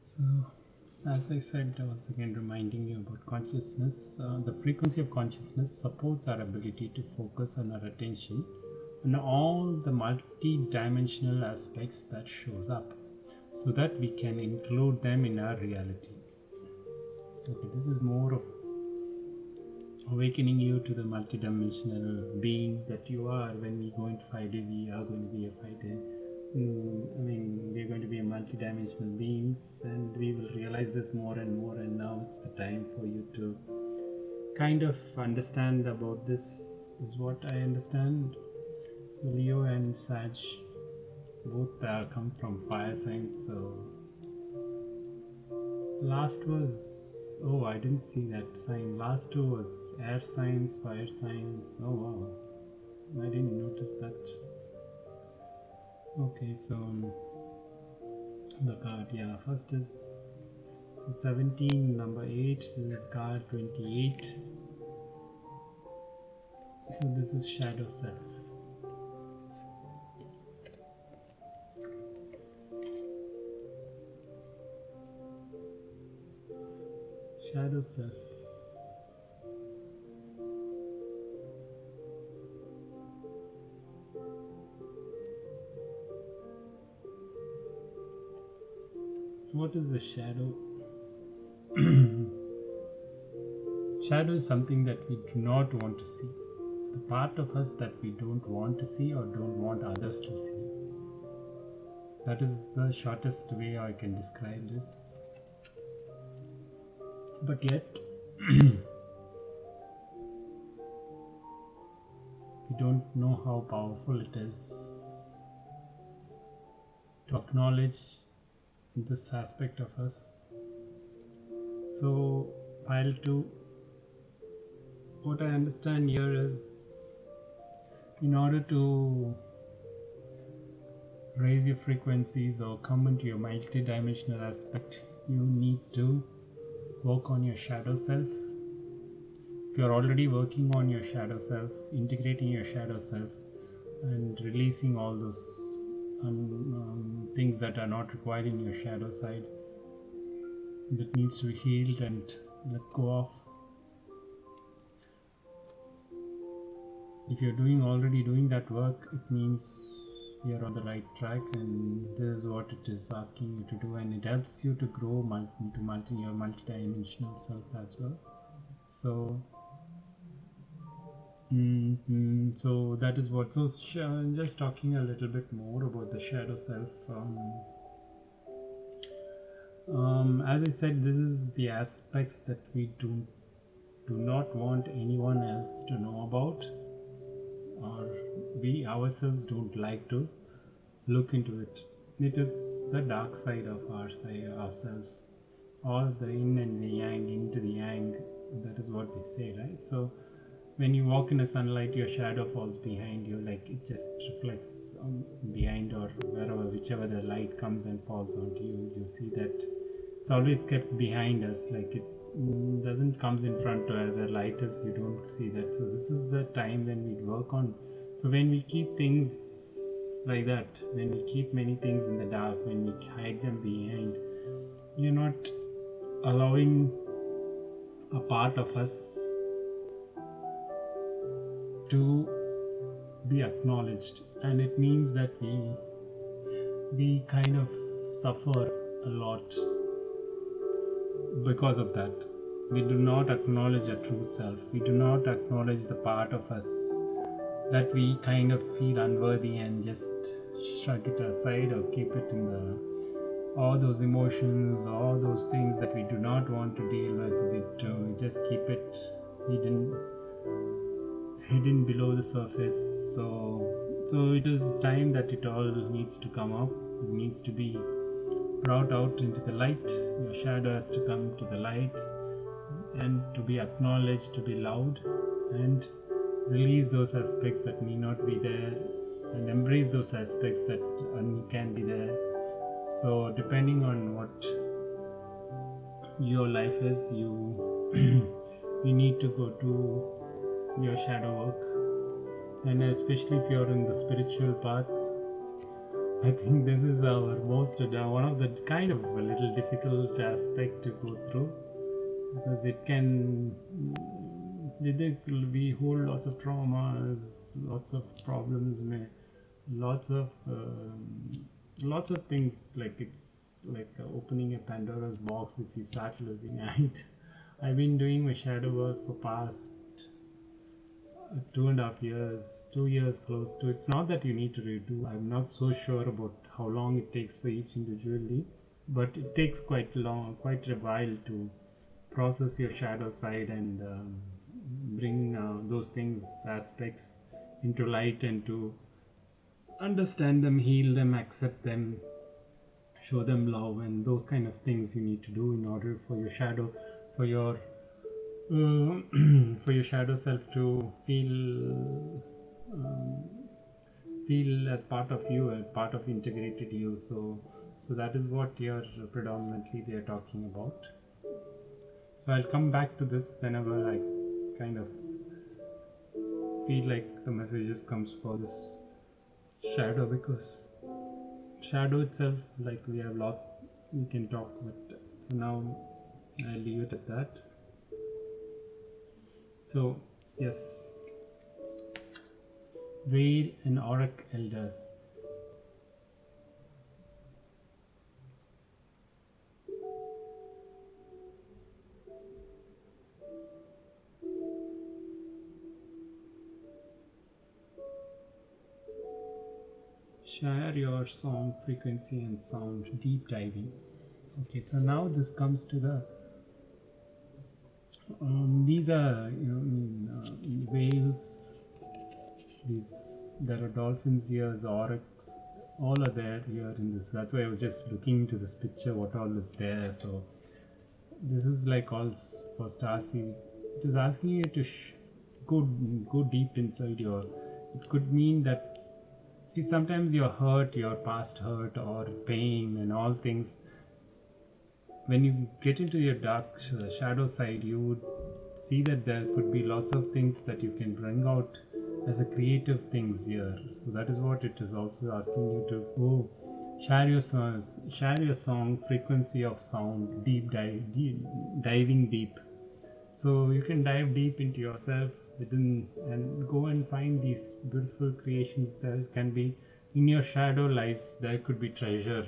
So, as I said, once again reminding you about consciousness, the frequency of consciousness supports our ability to focus on our attention on all the multi-dimensional aspects that shows up, so that we can include them in our reality. Okay, this is more of awakening you to the multi-dimensional being that you are. When we go into 5D, we are going to be a 5D. We're going to be a multi-dimensional beings, and we will realize this more and more, and now it's the time for you to kind of understand about this, is what I understand. So Leo and Sag both come from fire signs, so last was, oh, I didn't see that sign. Last two was air signs, fire signs. Oh wow, I didn't notice that. Okay, so the card, yeah, first is so 17, number 8, this is card 28. So this is shadow self. Shadow self. What is the shadow? Shadow is something that we do not want to see. The part of us that we don't want to see or don't want others to see. That is the shortest way I can describe this. But yet, we don't know how powerful it is to acknowledge this aspect of us. So, pile 2, what I understand here is, in order to raise your frequencies or come into your multi-dimensional aspect, you need to work on your shadow self. If you're already working on your shadow self, integrating your shadow self and releasing all those things that are not required in your shadow side, that needs to be healed and let go of. If you're already doing that work, it means you're on the right track, and this is what it is asking you to do, and it helps you to grow into your multi-dimensional self as well. So so that is what. So just talking a little bit more about the shadow self. As I said, this is the aspects that we do not want anyone else to know about, or we ourselves don't like to look into it. It is the dark side of ourselves, or the yin and the yang, into the yang. That is what they say, right? So when you walk in the sunlight, your shadow falls behind you, like it just reflects behind, or wherever, whichever the light comes and falls onto you. You see that it's always kept behind us, like it doesn't comes in front where the light is. You don't see that. So this is the time when we work on. So when we keep things like that, when we keep many things in the dark, when we hide them behind, you're not allowing a part of us to be acknowledged, and it means that we kind of suffer a lot because of that. We do not acknowledge our true self. We do not acknowledge the part of us that we kind of feel unworthy, and just shrug it aside or keep it in the, all those emotions, all those things that we do not want to deal with. We just keep it hidden below the surface. So it is time that it all needs to come up. It needs to be brought out into the light. Your shadow has to come to the light and to be acknowledged, to be loud, and release those aspects that may not be there, and embrace those aspects that can be there. So depending on what your life is, you you need to go to your shadow work. And especially if you're in the spiritual path, I think this is our most one of the kind of a little difficult aspect to go through, because it can we hold lots of traumas, lots of problems, lots of things. Like it's like opening a Pandora's box if you start losing it. I've been doing my shadow work for past 2.5 years, 2 years close to. It's not that you need to redo. I'm not so sure about how long it takes for each individually, but it takes quite a while to process your shadow side and bring those things, aspects into light, and to understand them, heal them, accept them, show them love, and those kind of things you need to do in order for your shadow, for your for your shadow self to feel as part of you, a part of integrated you. So that is what you're predominantly they are talking about. So I'll come back to this whenever I kind of feel like the messages comes for this shadow, because shadow itself, like we have lots we can talk, but for now I'll leave it at that. So yes, Veil and Auric Elders. Share your song, frequency and sound, deep diving. Okay, so now this comes to the these are whales, these, there are dolphins here, oryx, all are there here in this. That's why I was just looking into this picture, what all is there. So this is like all for starseed. It is asking you to go deep inside your. It could mean that, see, sometimes your hurt, your past hurt or pain and all things, when you get into your dark shadow side, you would see that there could be lots of things that you can bring out as a creative things here. So that is what it is also asking you to go share your songs, share your song, frequency of sound, diving deep. So you can dive deep into yourself within and go and find these beautiful creations. There can be in your shadow lies, there could be treasure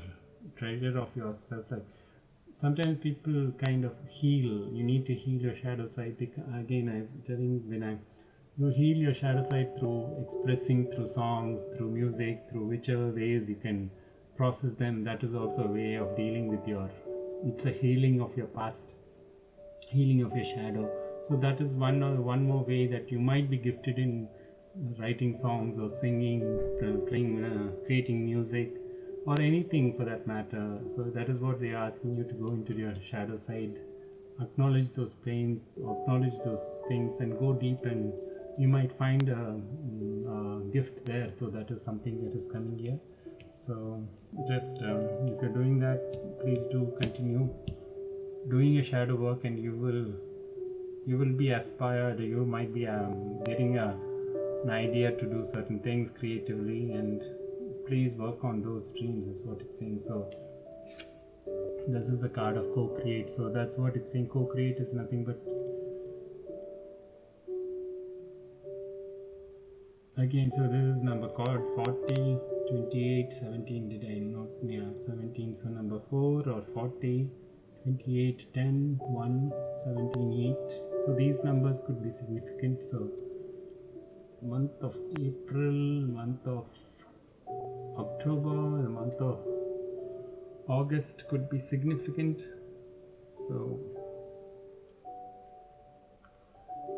of yourself. Like sometimes people kind of heal. You need to heal your shadow side. Again, I'm telling, you heal your shadow side through expressing, through songs, through music, through whichever ways you can process them. That is also a way of dealing with your. It's a healing of your past, healing of your shadow. So that is one more way that you might be gifted in writing songs or singing, playing, creating music, or anything for that matter. So that is what they are asking you, to go into your shadow side, acknowledge those planes, acknowledge those things, and go deep, and you might find a gift there. So that is something that is coming here. So just if you're doing that, please do continue doing your shadow work, and you will be aspired. You might be getting an idea to do certain things creatively, and please work on those dreams, is what it's saying. So this is the card of co-create. So that's what it's saying. Co-create is nothing but, again, so this is number card 40, 28, 17. Did I not? Yeah, 17. So number 4 or 40, 28, 10, 1, 17, 8. So these numbers could be significant. So month of April, month of October, the month of August could be significant. So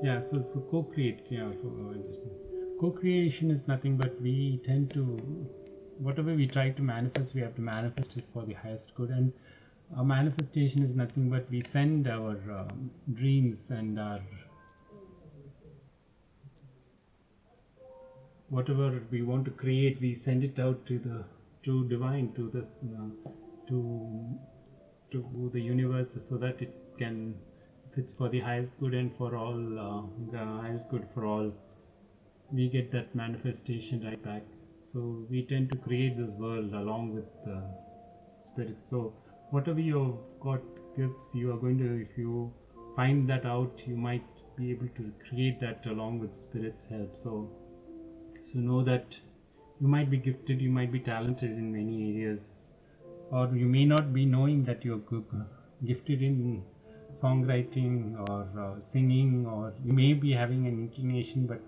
yeah, so co-create. Yeah, co-creation is nothing but we tend to, whatever we try to manifest, we have to manifest it for the highest good. And our manifestation is nothing but we send our dreams and our whatever we want to create, we send it out to divine, to this to the universe, so that it can, if it's for the highest good and for all, the highest good for all, we get that manifestation right back. So we tend to create this world along with spirit. So whatever you've got gifts, you are going to, if you find that out, you might be able to create that along with spirit's help. So know that you might be gifted, you might be talented in many areas, or you may not be knowing that you're gifted in songwriting or singing, or you may be having an inclination, but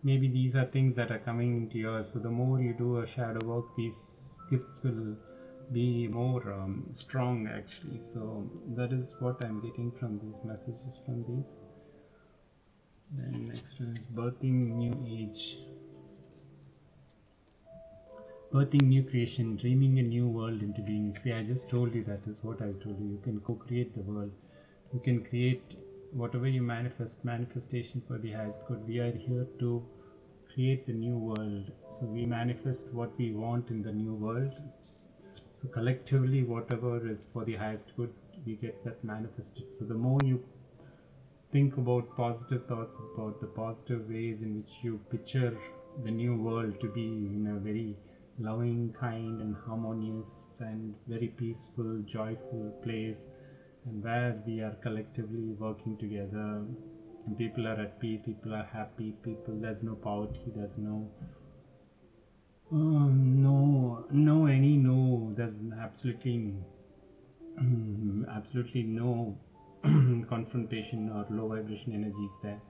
maybe these are things that are coming into yours. So the more you do a shadow work, these gifts will be more strong actually. So that is what I'm getting from these messages, from these. Then next one is birthing new age, birthing new creation, dreaming a new world into being. See, I just told you, that is what I told you. You can co-create the world. You can create whatever you manifest, manifestation for the highest good. We are here to create the new world. So we manifest what we want in the new world. So collectively, whatever is for the highest good, we get that manifested. So the more you think about positive thoughts, about the positive ways in which you picture the new world to be in a very loving, kind and harmonious and very peaceful, joyful place, and where we are collectively working together, and people are at peace, people are happy, people, there's no poverty, there's there's absolutely absolutely no confrontation or low vibration energies there.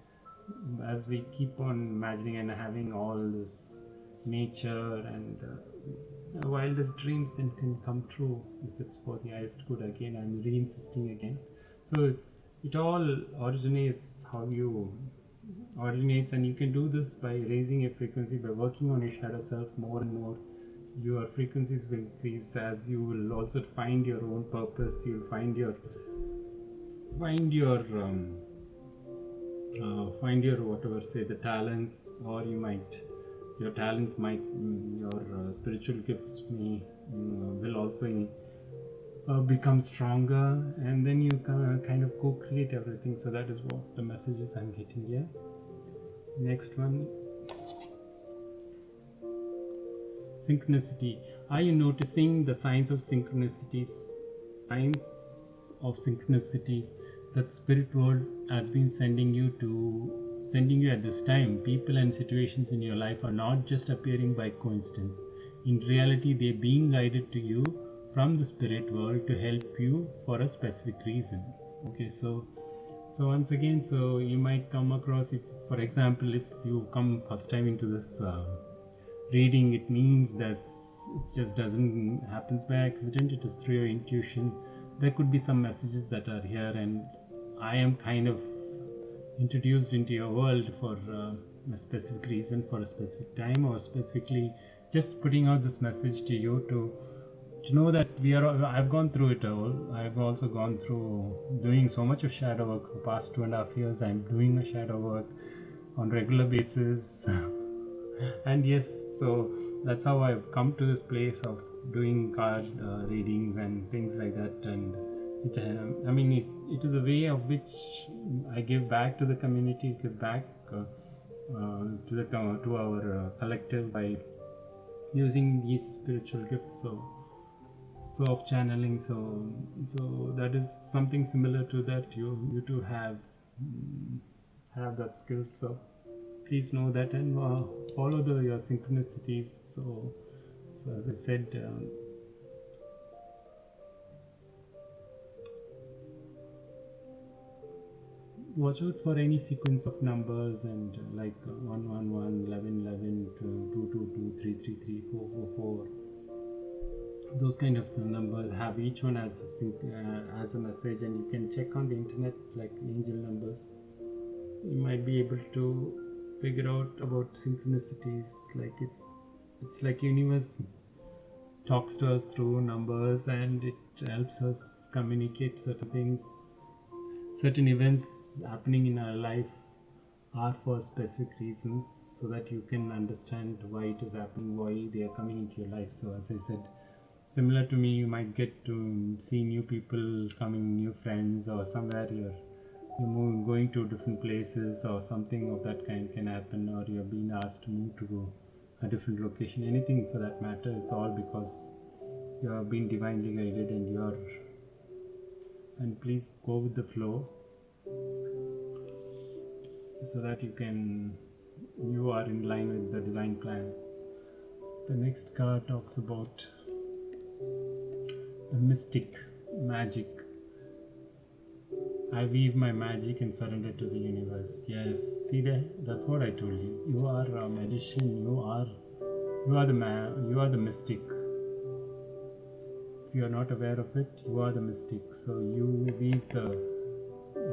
As we keep on imagining and having all this nature and wildest dreams, then can come true if it's for the highest good. Again, I'm re-insisting again. So it all originates how you originates, and you can do this by raising your frequency, by working on your shadow self more and more. Your frequencies will increase, as you will also find your own purpose. You'll find your whatever, say, the talents, or you might, your talent might, your spiritual gifts may will also become stronger, and then you kind of co-create everything. So that is what the messages I'm getting here. Next one, synchronicity. Are you noticing the signs of synchronicity? Signs of synchronicity that spirit world has been sending you at this time. People and situations in your life are not just appearing by coincidence. In reality, they're being guided to you from the spirit world to help you for a specific reason. Okay, so once again, so you might come across, if for example, if you come first time into this reading, it means that it just doesn't happens by accident. It is through your intuition. There could be some messages that are here, and I am kind of introduced into your world for a specific reason, for a specific time, or specifically just putting out this message to you to know that we are. I've gone through it all. I've also gone through doing so much of shadow work for the past 2.5 years. I'm doing a shadow work on regular basis. And yes, so that's how I've come to this place of doing card readings and things like that. And it, I mean, it is a way of which I give back to the community, give back to our collective by using these spiritual gifts. So of channeling. So that is something similar to that. You too have that skill. So please know that, and follow your synchronicities. So as I said, watch out for any sequence of numbers, and like 111, 1111, 222, 333, 444. Those kind of numbers have each one as a message, and you can check on the internet like angel numbers. You might be able to figure out about synchronicities. Like it's like universe talks to us through numbers, and it helps us communicate certain things. Certain events happening in our life are for specific reasons, so that you can understand why it is happening, why they are coming into your life. So as I said, similar to me, you might get to see new people coming, new friends, or somewhere you're going to different places, or something of that kind can happen, or you're being asked to move to go a different location, anything for that matter. It's all because you are being divinely guided, and please go with the flow, so that you are in line with the divine plan. The next card talks about the mystic, magic. I weave my magic and surrender to the universe. Yes, see that's what I told you. You are a magician. You are the mystic. If you are not aware of it, you are the mystic. So you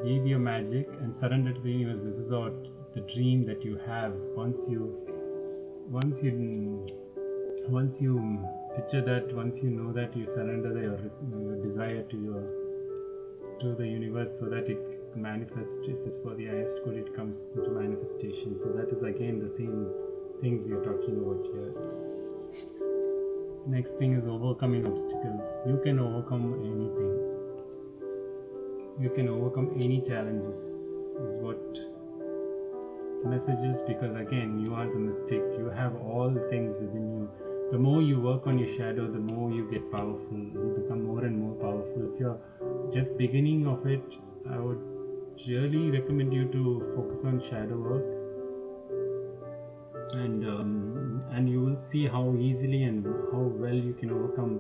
weave your magic and surrender to the universe. This is the dream that you have. Once you picture that, once you know that, you surrender your desire to the universe, so that it manifests. If it's for the highest good, it comes into manifestation. So that is again the same things we are talking about here. Next thing is overcoming obstacles. You can overcome anything. You can overcome any challenges, is what the message is, because again, you are the mystic. You have all things within you. The more you work on your shadow, the more you get powerful. You become more and more powerful. If you're just beginning of it, I would really recommend you to focus on shadow work, and you will see how easily and how well you can overcome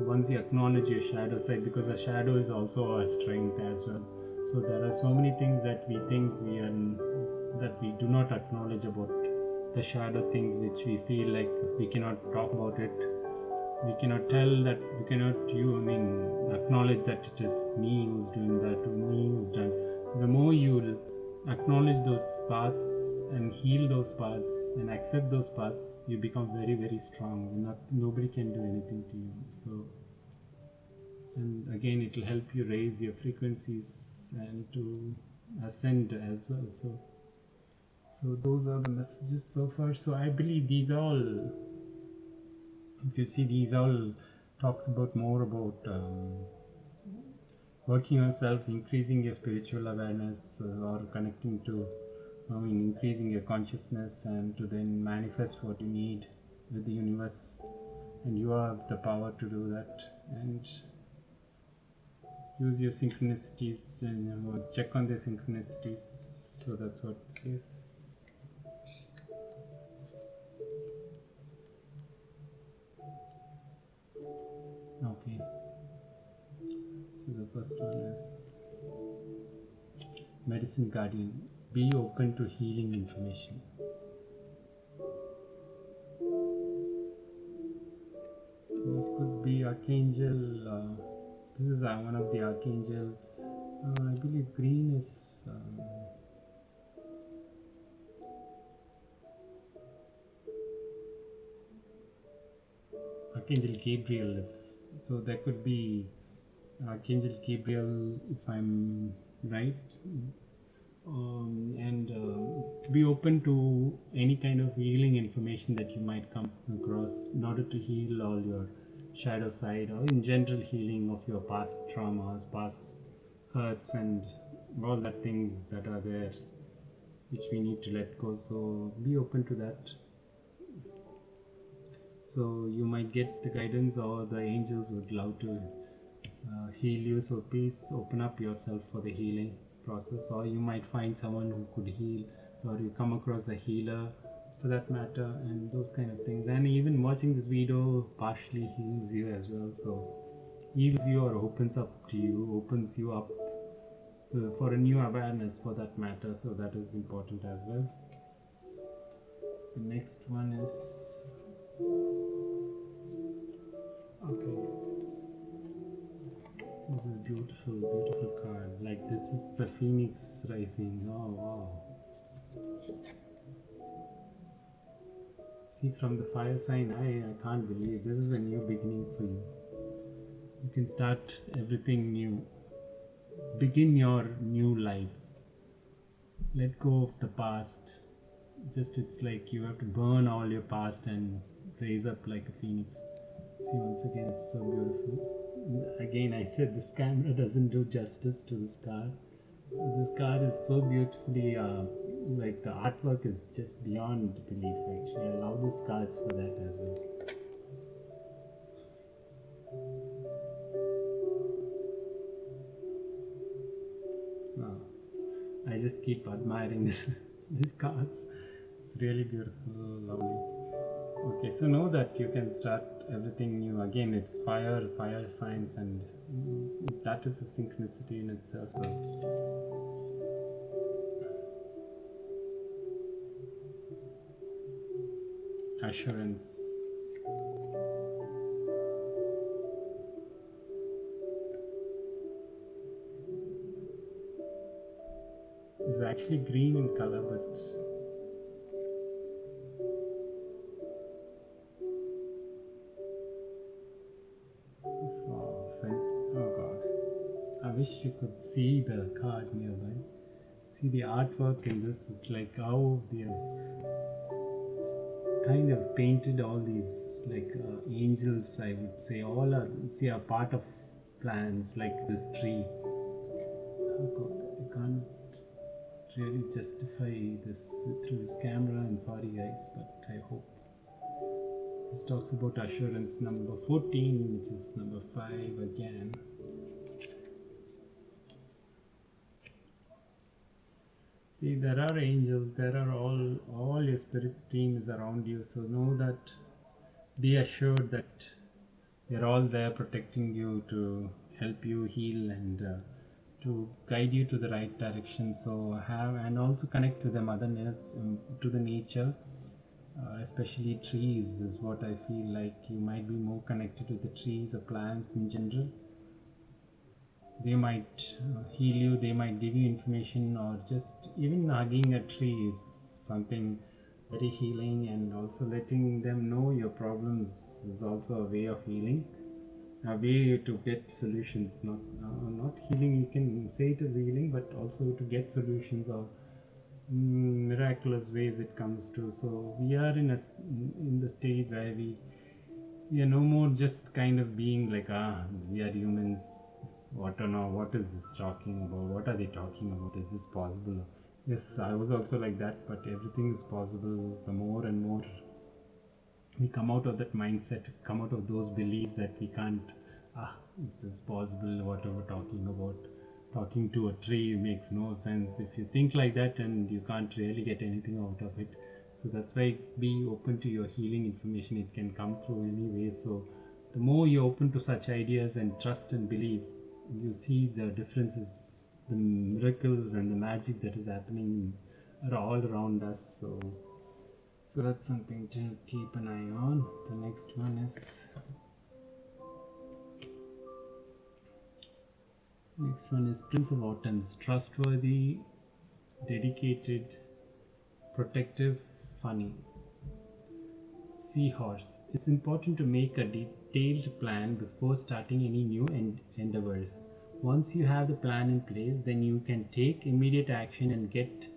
once you acknowledge your shadow side, because a shadow is also a strength as well. So there are so many things that we think that we do not acknowledge about the shadow things, which we feel like we cannot talk about it, we cannot tell that, we cannot acknowledge that it is me who's doing that, or me who's done. The more you acknowledge those parts and heal those parts and accept those parts, you become very, very strong. Nobody can do anything to you. So, and again, it will help you raise your frequencies and to ascend as well. So those are the messages so far. So I believe these all, if you see, these all talks about more about working on yourself, increasing your spiritual awareness, or connecting to, increasing your consciousness, and to then manifest what you need with the universe. And you have the power to do that. And use your synchronicities, and check on the synchronicities. So that's what it says. Okay, so the first one is Medicine Guardian. Be open to healing information. This could be Archangel. This is one of the Archangel. I believe green is Archangel Gabriel. So there could be Archangel Gabriel, if I'm right. And be open to any kind of healing information that you might come across in order to heal all your shadow side, or in general healing of your past traumas, past hurts, and all that things that are there which we need to let go. So be open to that. So you might get the guidance, or the angels would love to heal you. So please open up yourself for the healing process, or you might find someone who could heal, or you come across a healer for that matter, and those kind of things. And even watching this video partially heals you as well. So heals you, or opens up to you, opens you up for a new awareness for that matter. So that is important as well. The next one is okay. This is beautiful, beautiful card. Like, this is the Phoenix rising. Oh wow. See, from the fire sign, I can't believe this is a new beginning for you. You can start everything new. Begin your new life. Let go of the past. Just, it's like you have to burn all your past and raise up like a phoenix. See, once again, it's so beautiful. Again, I said this camera doesn't do justice to this card. This card is so beautifully, like the artwork is just beyond belief actually. I love these cards for that as well. Wow. I just keep admiring these cards. It's really beautiful, lovely. Okay, so know that you can start everything new. Again, it's fire signs, and that is a synchronicity in itself. So assurance. It's actually green in color, but oh god, I wish you could see the card nearby. See the artwork in this. It's like how they have kind of painted all these like angels, I would say. All are, see, a part of plants like this tree. Oh god, I can't really justify this through this camera. I'm sorry guys, but I hope. This talks about assurance, number 14, which is number 5 again. See, there are angels, there are all your spirit team is around you. So know that, be assured that they're all there protecting you, to help you heal, and to guide you to the right direction. So and also connect to the mother earth, to the nature, especially trees is what I feel like. You might be more connected to the trees or plants in general. They might heal you, they might give you information, or just even hugging a tree is something very healing. And also letting them know your problems is also a way of healing, a way to get solutions. Not healing, you can say it is healing, but also to get solutions, or miraculous ways it comes to. So we are in the stage where we are no more just kind of being like, we are humans. What is this talking about? What are they talking about? Is this possible? Yes, I was also like that, but everything is possible. The more and more we come out of that mindset, come out of those beliefs that we can't, is this possible? What are we talking about? Talking to a tree makes no sense. If you think like that, and you can't really get anything out of it. So that's why be open to your healing information. It can come through any way. So the more you're open to such ideas and trust and believe, you see the differences, the miracles and the magic that is happening are all around us. So that's something to keep an eye on. The next one is Prince of Autumns. Trustworthy, dedicated, protective, funny. Seahorse. It's important to make a detailed plan before starting any new endeavors. Once you have the plan in place, then you can take immediate action and get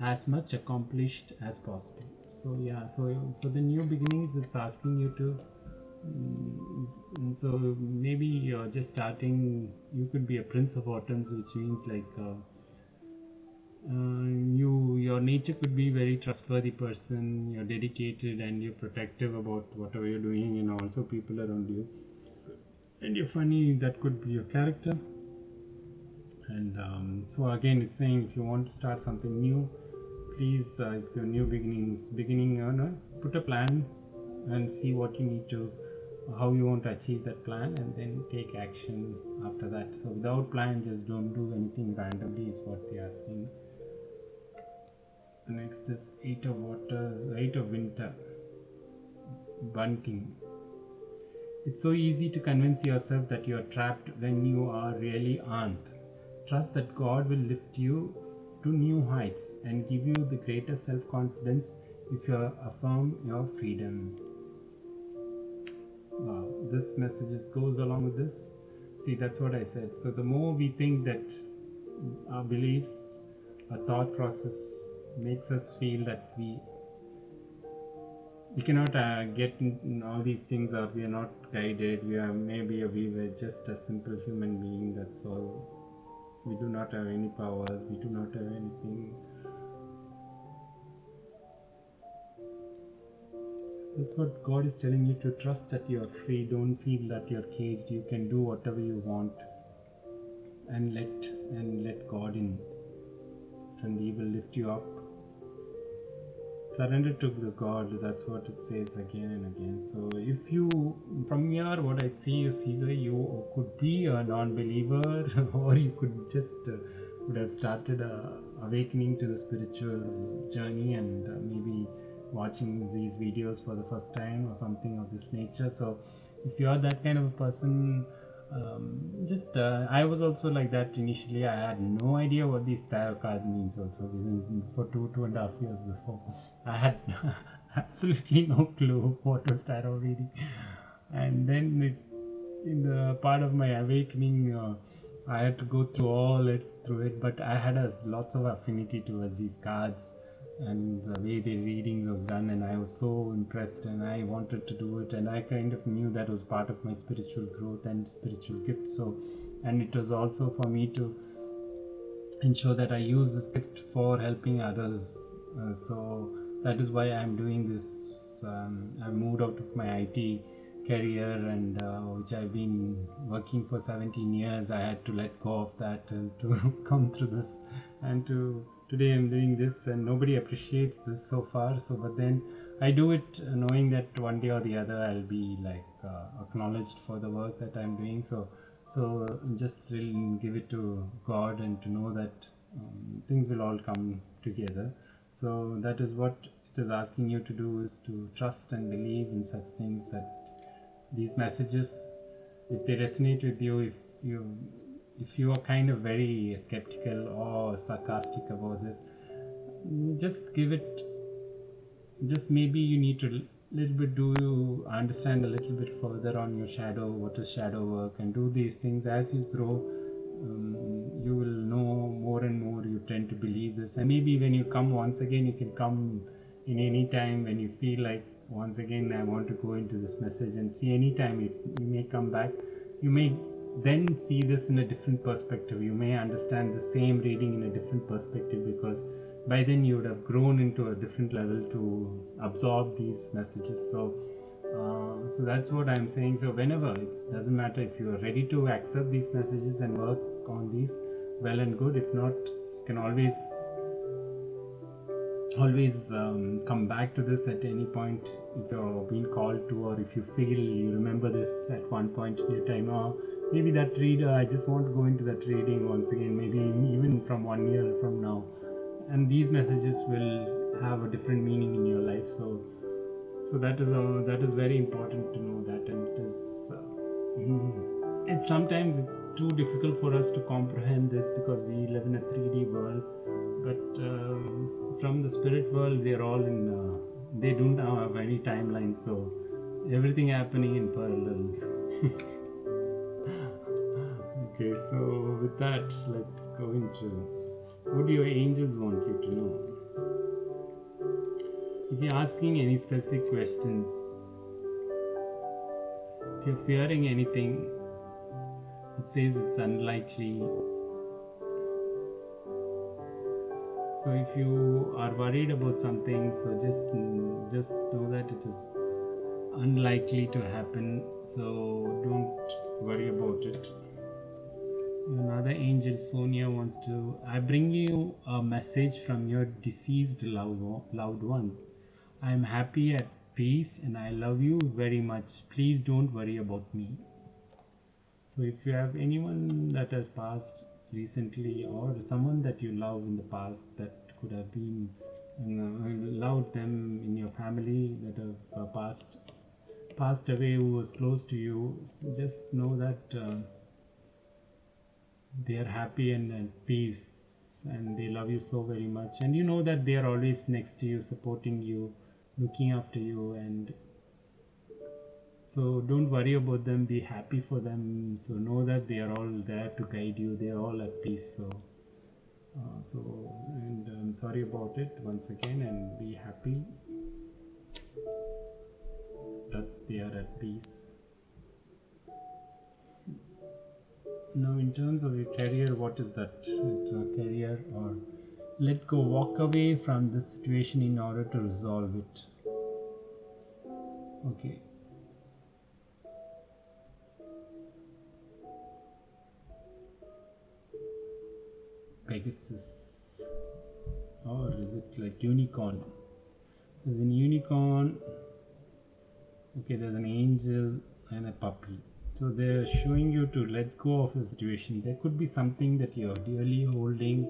as much accomplished as possible. So yeah, so for the new beginnings, it's asking you to so maybe you're just starting. You could be a prince of autumns, which means like your nature could be very trustworthy person. You're dedicated and you're protective about whatever you're doing, and also people around you, and you're funny. That could be your character. And so again, it's saying if you want to start something new, please, if you're new beginning, put a plan and see what you need to, how you want to achieve that plan, and then take action after that. So without plan, just don't do anything randomly is what they're asking. The next is Eight of Waters, Eight of Winter, Bunting. It's so easy to convince yourself that you're trapped when you are really aren't. Trust that God will lift you to new heights and give you the greater self-confidence if you affirm your freedom. Wow, this message goes along with this. See, that's what I said. So the more we think that our beliefs, our thought process makes us feel that we cannot get in all these things, or we are not guided. We were just a simple human being. That's all. We do not have any powers. We do not have anything. That's what God is telling you, to trust that you are free. Don't feel that you're caged. You can do whatever you want, and let God in, and He will lift you up. Surrender to the God. That's what it says again and again. So if you, from here, what I see is either you could be a non-believer, or you could just would have started awakening to the spiritual journey, and maybe watching these videos for the first time or something of this nature. So if you are that kind of a person, I was also like that initially. I had no idea what these tarot card means also. For 2.5 years before, I had absolutely no clue what was tarot reading. And then in the part of my awakening, I had to go through it, but I had lots of affinity towards these cards and the way the readings was done, and I was so impressed and I wanted to do it, and I kind of knew that was part of my spiritual growth and spiritual gift. So, and it was also for me to ensure that I use this gift for helping others. So that is why I'm doing this. I moved out of my IT career, and which I've been working for 17 years. I had to let go of that and to come through this, and today I'm doing this, and nobody appreciates this so far. So, but then I do it knowing that one day or the other I'll be like acknowledged for the work that I'm doing. So just really give it to God, and to know that things will all come together. So that is what it is asking you to do, is to trust and believe in such things, that these messages, if they resonate with you, if you are kind of very skeptical or sarcastic about this, just give it, just maybe you need to little bit understand a little bit further on your shadow, what is shadow work, and do these things. As you grow, you will know more and more. You tend to believe this, and maybe when you come once again, you can come in any time when you feel like, once again I want to go into this message, and see anytime you may come back. You may then see this in a different perspective. You may understand the same reading in a different perspective, because by then you would have grown into a different level to absorb these messages. So that's what I'm saying. So whenever, it doesn't matter if you are ready to accept these messages and work on these, well and good. If not, you can always come back to this at any point if you're being called to, or if you feel you remember this at one point in your time, or maybe that reader, I just want to go into that reading once again, maybe even from 1 year from now, and these messages will have a different meaning in your life. So that is very important to know that. And it's sometimes it's too difficult for us to comprehend this, because we live in a 3D world, but from the spirit world, we are all in they don't have any timeline, so everything happening in parallel. Okay, so with that, let's go into what do your angels want you to know. If you're asking any specific questions, if you're fearing anything, it says it's unlikely. So if you are worried about something, so just know that it is unlikely to happen, so don't worry about it. Another angel, Sonia, wants to, I bring you a message from your deceased loved one. I am happy, at peace, and I love you very much. Please don't worry about me. So if you have anyone that has passed recently, or someone that you love in the past that could have been loved them in your family that have passed away, who was close to you, so just know that they are happy and at peace, and they love you so very much, and you know that they are always next to you, supporting you, looking after you, and so don't worry about them, be happy for them. So know that they are all there to guide you, they are all at peace. And I'm sorry about it once again, and be happy that they are at peace. Now, in terms of your career, what is that? Career, or let go, walk away from this situation in order to resolve it. Okay. Pegasus, or is it like unicorn? There's an unicorn. Okay, there's an angel and a puppy. So they're showing you to let go of a situation. There could be something that you're dearly holding,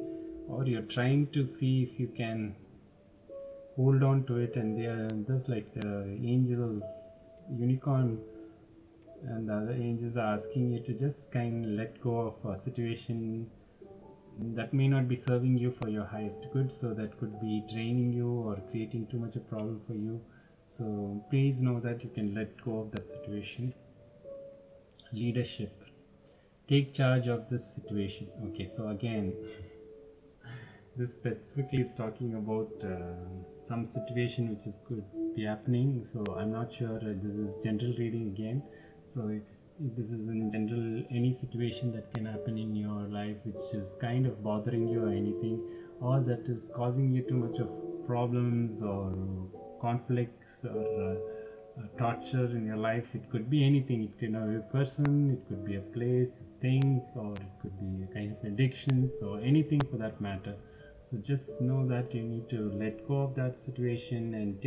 or you're trying to see if you can hold on to it, and they are just like the angels, unicorn, and the other angels are asking you to just kind of let go of a situation that may not be serving you for your highest good, so that could be draining you or creating too much a problem for you. So please know that you can let go of that situation. Leadership, take charge of this situation. Okay, so again, this specifically is talking about some situation which is could be happening. So I'm not sure, this is general reading again. So if this is in general, any situation that can happen in your life which is kind of bothering you or anything, or that is causing you too much of problems or conflicts or torture in your life. It could be anything. It could be a person, it could be a place, things, or it could be a kind of addictions or anything for that matter. So just know that you need to let go of that situation and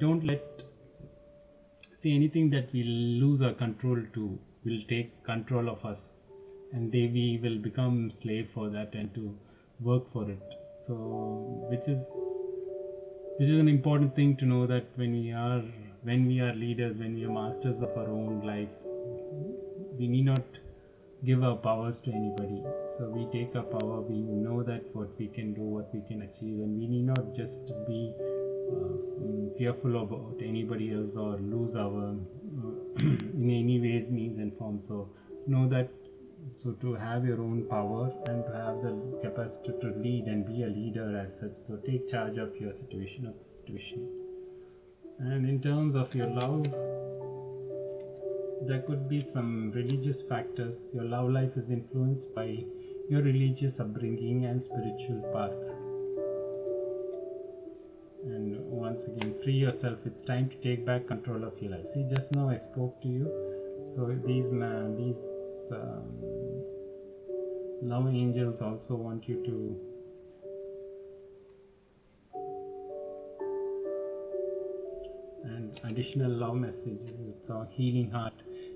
don't let, see, anything that we lose our control to will take control of us, and we will become slave for that and to work for it. So which is an important thing to know, that when we are leaders, when we are masters of our own life, we need not give our powers to anybody. So we take our power, we know that what we can do, what we can achieve, and we need not just be fearful about anybody else or lose our in any ways, means and forms. So know that, so to have your own power and to have the capacity to lead and be a leader as such. So take charge of your situation, of the situation. And in terms of your love, there could be some religious factors. Your love life is influenced by your religious upbringing and spiritual path. And once again, free yourself. It's time to take back control of your life. See, just now I spoke to you. So these love angels also want you to and additional love messages. So healing heart,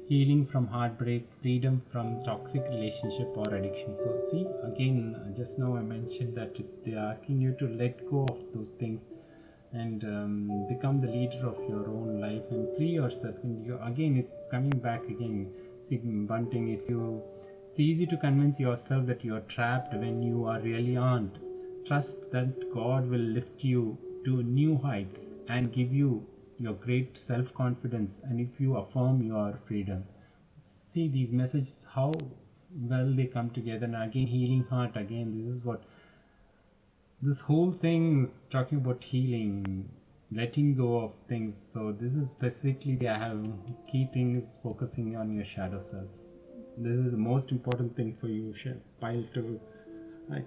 healing from heartbreak, freedom from toxic relationship or addiction. So see, again, just now I mentioned that they are asking you to let go of those things and become the leader of your own life and free yourself. And again, it's coming back again. See, Bunting, it's easy to convince yourself that you are trapped when you are really aren't. Trust that God will lift you to new heights and give you your great self-confidence, and if you affirm your freedom. See these messages, how well they come together. And again, healing heart, again, this is what this whole thing is talking about: healing, letting go of things. So this is specifically, I have key things focusing on your shadow self. This is the most important thing for you, pile to. I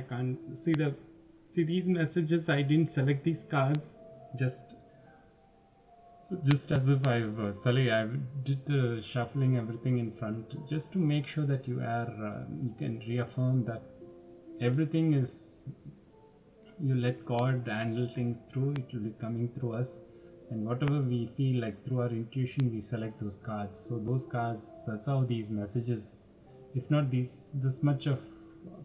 can't see these messages. I didn't select these cards just as if I did the shuffling everything in front, just to make sure that you can reaffirm that everything is, you let God handle things through. It will be coming through us, and whatever we feel like through our intuition, we select those cards. So those cards, that's how these messages, if not this much of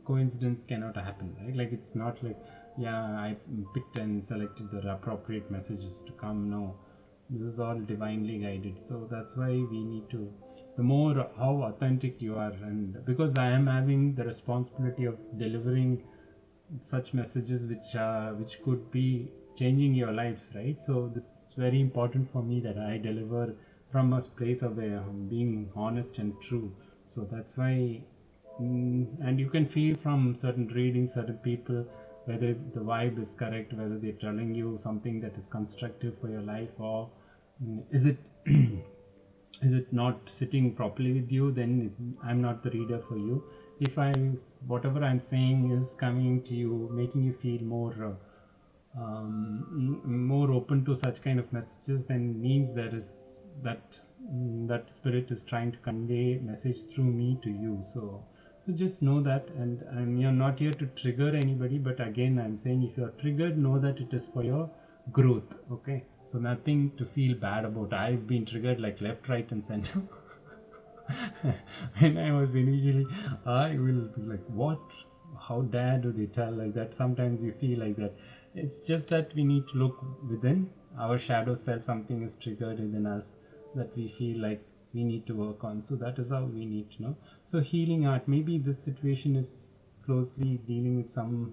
coincidence cannot happen, right? Like, it's not like, yeah, I picked and selected the appropriate messages to come. No, this is all divinely guided. So that's why we need to, the more how authentic you are, and because I am having the responsibility of delivering such messages which could be changing your lives, right? So this is very important for me, that I deliver from a place of being honest and true. So that's why, and you can feel from certain readings, certain people, whether the vibe is correct, whether they're telling you something that is constructive for your life, or is it is it not sitting properly with you, then I'm not the reader for you. If whatever I'm saying is coming to you, making you feel more open to such kind of messages, then means there is that spirit is trying to convey message through me to you. So just know that, and you're not here to trigger anybody, but again, I'm saying, if you're triggered, know that it is for your growth. Okay, so nothing to feel bad about. I've been triggered like left, right, and center. When I was initially, I will be like, what? How dare do they tell like that? Sometimes you feel like that. It's just that we need to look within our shadow self. Something is triggered within us that we feel like we need to work on. So that is how we need to know. So healing art, maybe this situation is closely dealing with some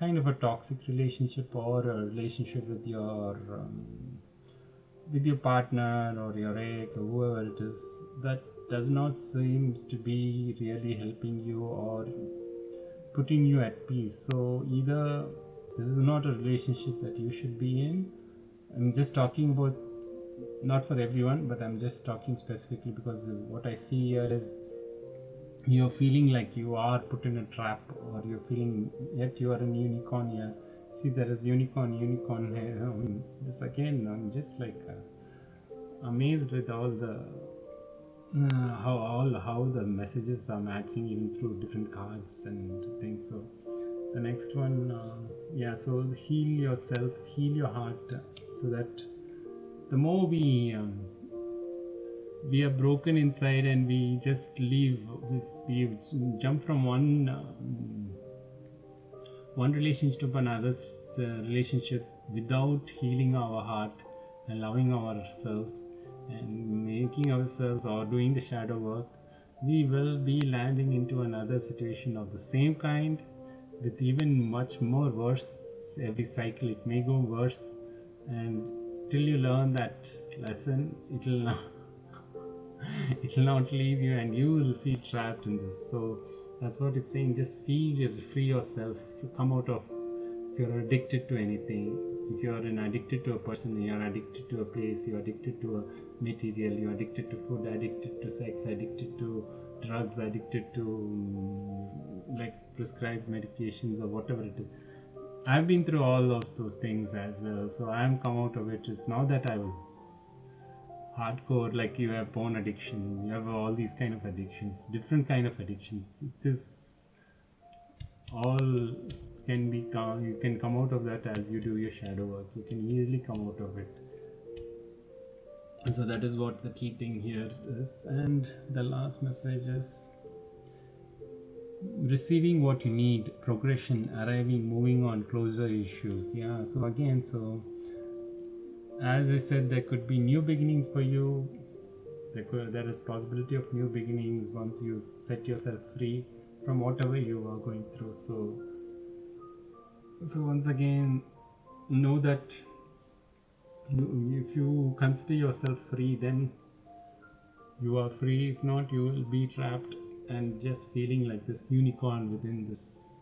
kind of a toxic relationship, or a relationship with your partner or your ex or whoever it is, that does not seems to be really helping you or putting you at peace. So either this is not a relationship that you should be in. I'm just talking about, not for everyone, but I'm just talking specifically because what I see here is you're feeling like you are put in a trap, or you're feeling yet you are an unicorn here. See, there is unicorn here. I mean, this again, I'm just like amazed with all the how the messages are matching even through different cards and things. So the next one, so heal yourself, heal your heart, so that the more we are broken inside and we just leave, we jump from one relationship to another relationship without healing our heart, allowing ourselves and making ourselves or doing the shadow work, we will be landing into another situation of the same kind, with even much more worse. Every cycle it may go worse, and till you learn that lesson, it will not leave you, and you will feel trapped in this. So that's what it's saying. Just free yourself, come out of, if you're addicted to anything, if you're addicted to a person, you're addicted to a place, you're addicted to a material, you're addicted to food, addicted to sex, addicted to drugs, addicted to like prescribed medications or whatever it is. I've been through all of those things as well, so I'm come out of it. It's not that I was hardcore, like you have porn addiction, you have all these kind of addictions, different kind of addictions. It is all you can come out of that as you do your shadow work. You can easily come out of it. And so that is what the key thing here is. And the last message is receiving what you need, progression, arriving, moving on, closure issues. Yeah, so again, so as I said, there could be new beginnings for you. There is possibility of new beginnings once you set yourself free from whatever you are going through. So So once again, know that if you consider yourself free, then you are free. If not, you will be trapped and just feeling like this unicorn within this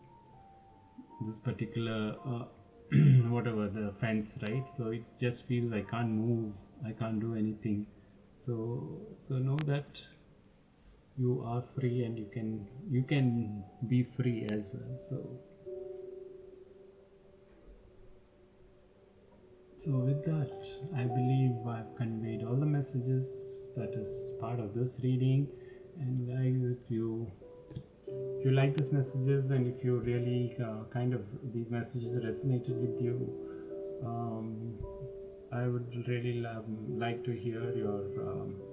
particular whatever the fence, right? So it just feels I can't move, I can't do anything. So know that you are free, and you can be free as well. So with that, I believe I've conveyed all the messages that is part of this reading. And guys, if you like these messages, and if you really kind of these messages resonated with you, um, I would really like to hear your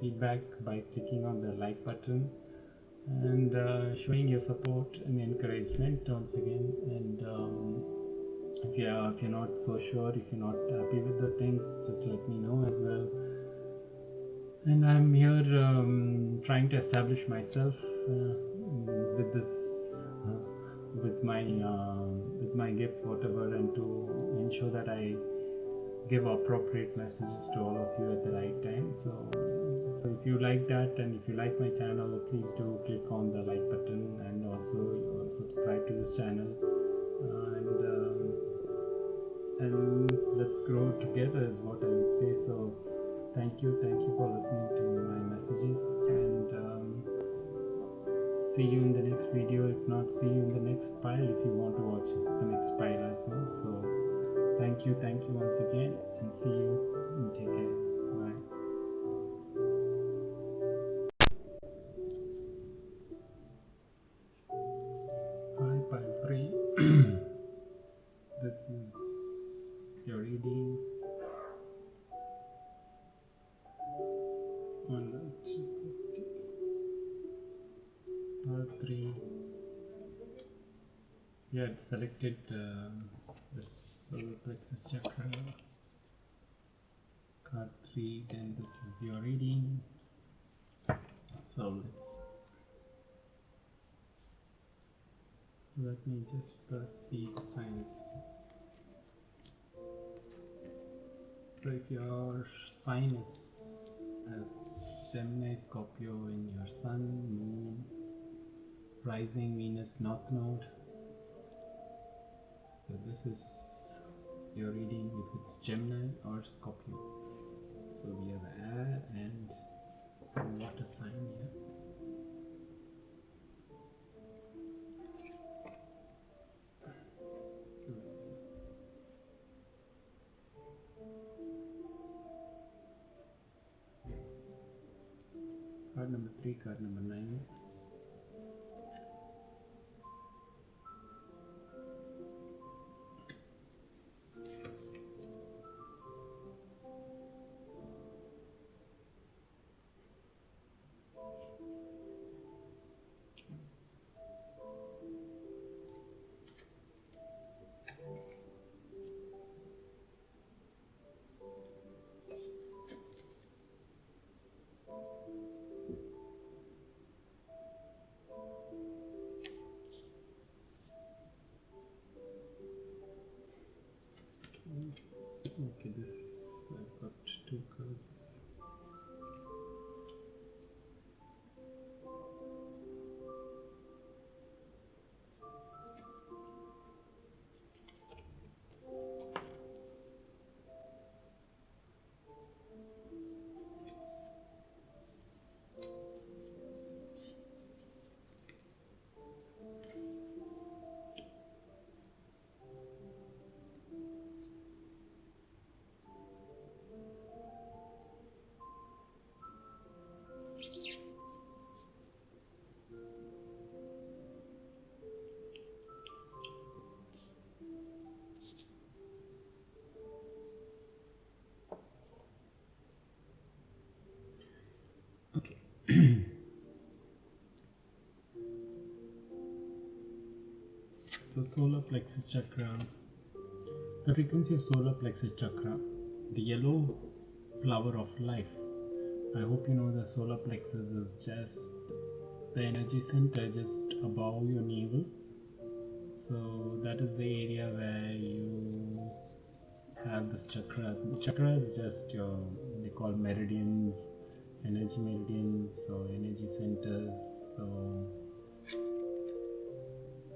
feedback by clicking on the like button and showing your support and encouragement once again. And if you're not so sure, if you're not happy with the things, just let me know as well. And I'm here trying to establish myself with this with my gifts, whatever, and to ensure that I give appropriate messages to all of you at the right time. So if you like that, and if you like my channel, please do click on the like button, and also subscribe to this channel, and let's grow together is what I would say. So thank you for listening to my messages, and see you in the next video. If not, see you in the next pile if you want to watch the next pile as well. So thank you once again, and see you, and take care. Bye. Hi, pile 3. This is your reading on part 3. We had selected the solar plexus chakra, card 3. Then this is your reading. So let me just first see the signs. So if your sign is as Gemini, Scorpio in your sun, moon, rising, Venus, North Node, so this is your reading if it's Gemini or Scorpio. So we have air and water sign here. Let's see. Card number 3, card number 9. Okay, this is, I've got 2 cards. Okay. So solar plexus chakra, the frequency of solar plexus chakra, the yellow flower of life. I hope you know the solar plexus is just the energy center just above your navel. So that is the area where you have this chakra. Chakra is just your, they call meridians, energy meridians or energy centers.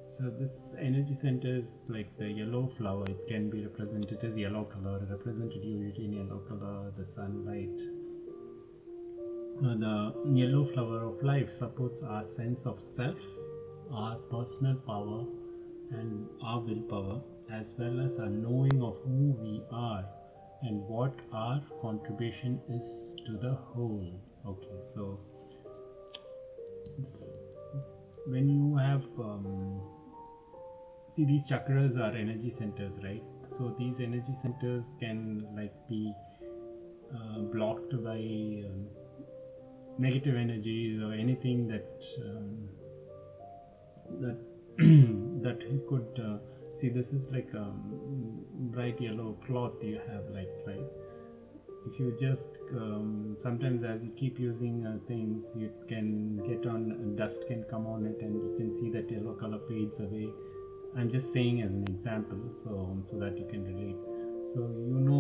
So this energy center is like the yellow flower. It can be represented as yellow color, represented usually in yellow color, the sunlight. The yellow flower of life supports our sense of self, our personal power, and our willpower, as well as our knowing of who we are and what our contribution is to the whole. Okay, so when you have see, these chakras are energy centers, right? So these energy centers can like be blocked by negative energies or anything that that you could see. This is like bright yellow cloth you have, like, right? If you just sometimes as you keep using things, you can get on, dust can come on it, and you can see that yellow color fades away. I'm just saying as an example, so that you can relate. So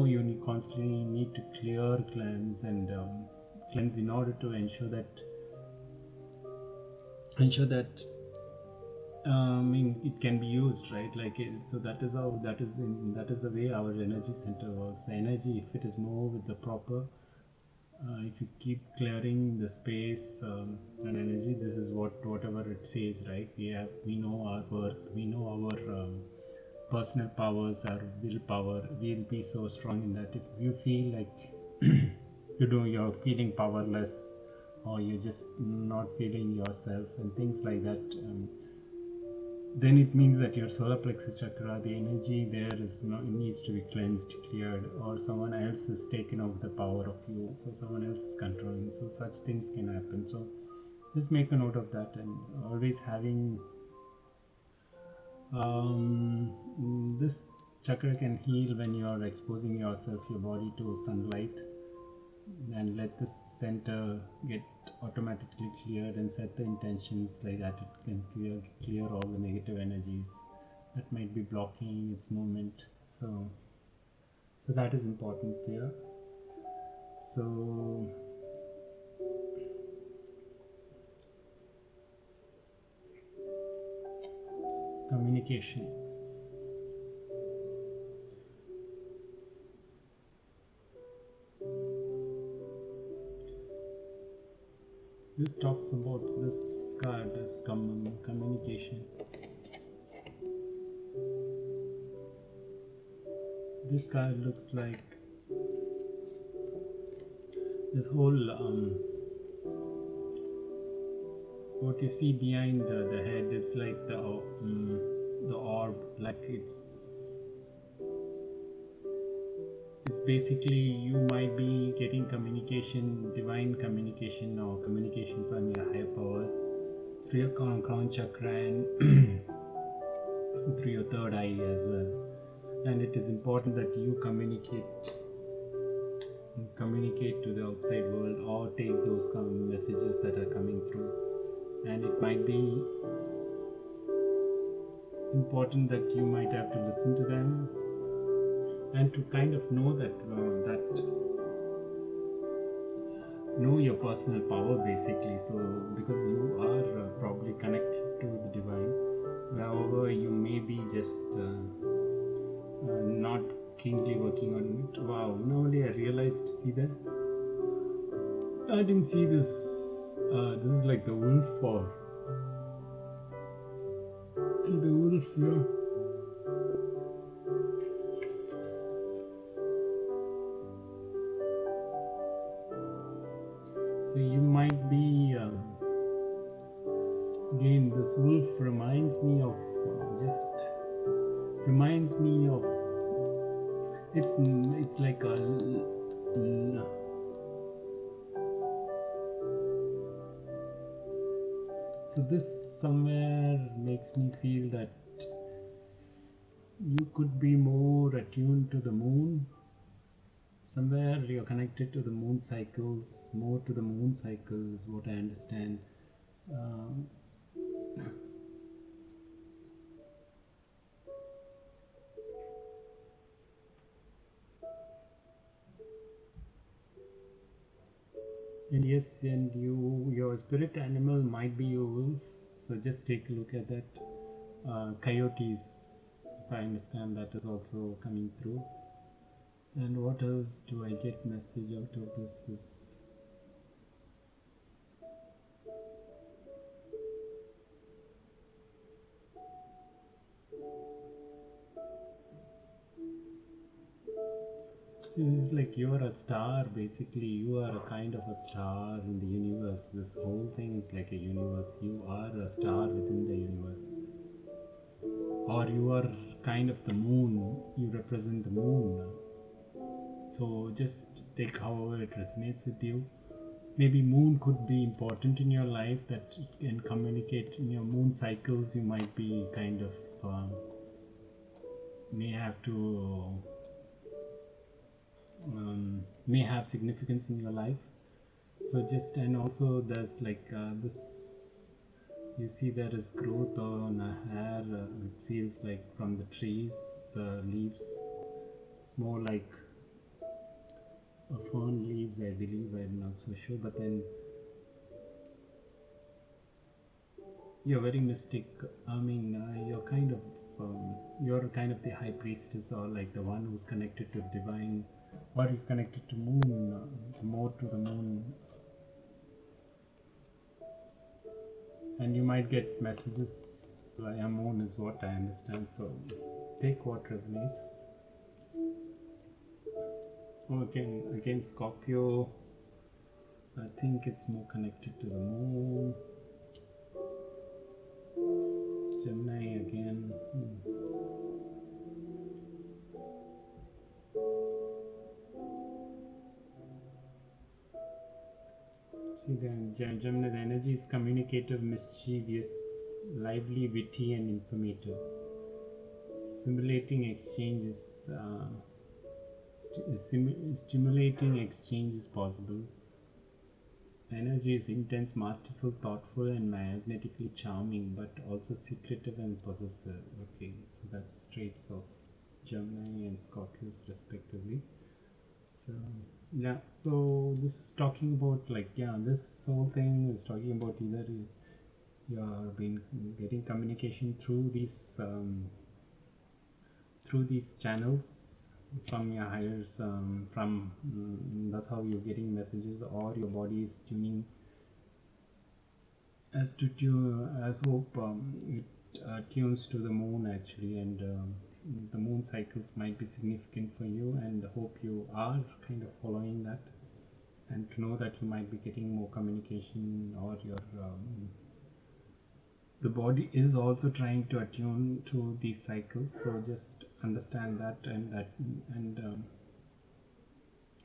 you constantly need to cleanse and cleanse in order to ensure that it can be used, right? Like so that is the way our energy center works. The energy, if it is more with the proper, if you keep clearing the space and energy, this is whatever it says, right? We know our worth, we know our personal powers, our willpower. We'll be so strong in that. If you feel like you're feeling powerless, or you're just not feeling yourself and things like that, then it means that your solar plexus chakra, the energy there needs to be cleansed, cleared, or someone else has taken over the power of you, so someone else is controlling. So such things can happen. So just make a note of that, and always having this chakra can heal when you are exposing yourself, your body, to sunlight, and let this center get automatically cleared and set the intentions like that. It can clear all the negative energies that might be blocking its movement. So that is important here. So communication. This talks about, this card is communication. This card looks like this whole what you see behind the head is like the orb, like it's basically, you might be getting communication, divine communication, or communication from your higher powers through your crown chakra and through your third eye as well. And it is important that you communicate to the outside world, or take those messages that are coming through. And it might be important that you might have to listen to them, and to kind of know that know your personal power, basically. So because you are probably connected to the divine, however you may be just not keenly working on it. Wow, now only I realized, see that I didn't see this. This is like the wolf, or see the wolf here. So you might be again, this wolf reminds me of it's like a so this somewhere makes me feel that you could be more attuned to the moon. Somewhere you're connected to the moon cycles, more to the moon cycles, what I understand. And yes, and your spirit animal might be your wolf, so just take a look at that. Coyotes, if I understand, that is also coming through. And what else do I get message out of this is, so it's like you're a star, basically. You are a kind of a star in the universe. This whole thing is like a universe. You are a star within the universe. Or you are kind of the moon. You represent the moon. So just take however it resonates with you. Maybe moon could be important in your life, that it can communicate in your moon cycles. You might be kind of may have to may have significance in your life. So just, and also there's like this, you see there is growth on a hair, it feels like from the trees, leaves. It's more like a fern leaves, I believe. I'm not so sure, but then you're very mystic. I mean, you're kind of the high priestess, or like the one who's connected to divine, or you're connected to moon, more to the moon. And you might get messages via moon is what I understand, so take what resonates. Oh, again Scorpio, I think it's more connected to the moon. Gemini again. See, then Gemini, the energy is communicative, mischievous, lively, witty, and informative. Stimulating exchanges, stimulating exchange is possible. Energy is intense, masterful, thoughtful, and magnetically charming, but also secretive and possessive. Okay, so that's traits of Gemini and Scorpios, respectively. So, yeah, so this is talking about, like, yeah, this whole thing is talking about either you are been getting communication through these channels from your higher from that's how you're getting messages, or your body is tuning as hope it tunes to the moon actually. And the moon cycles might be significant for you, and hope you are kind of following that, and to know that you might be getting more communication, or your the body is also trying to attune to these cycles. So just understand that, and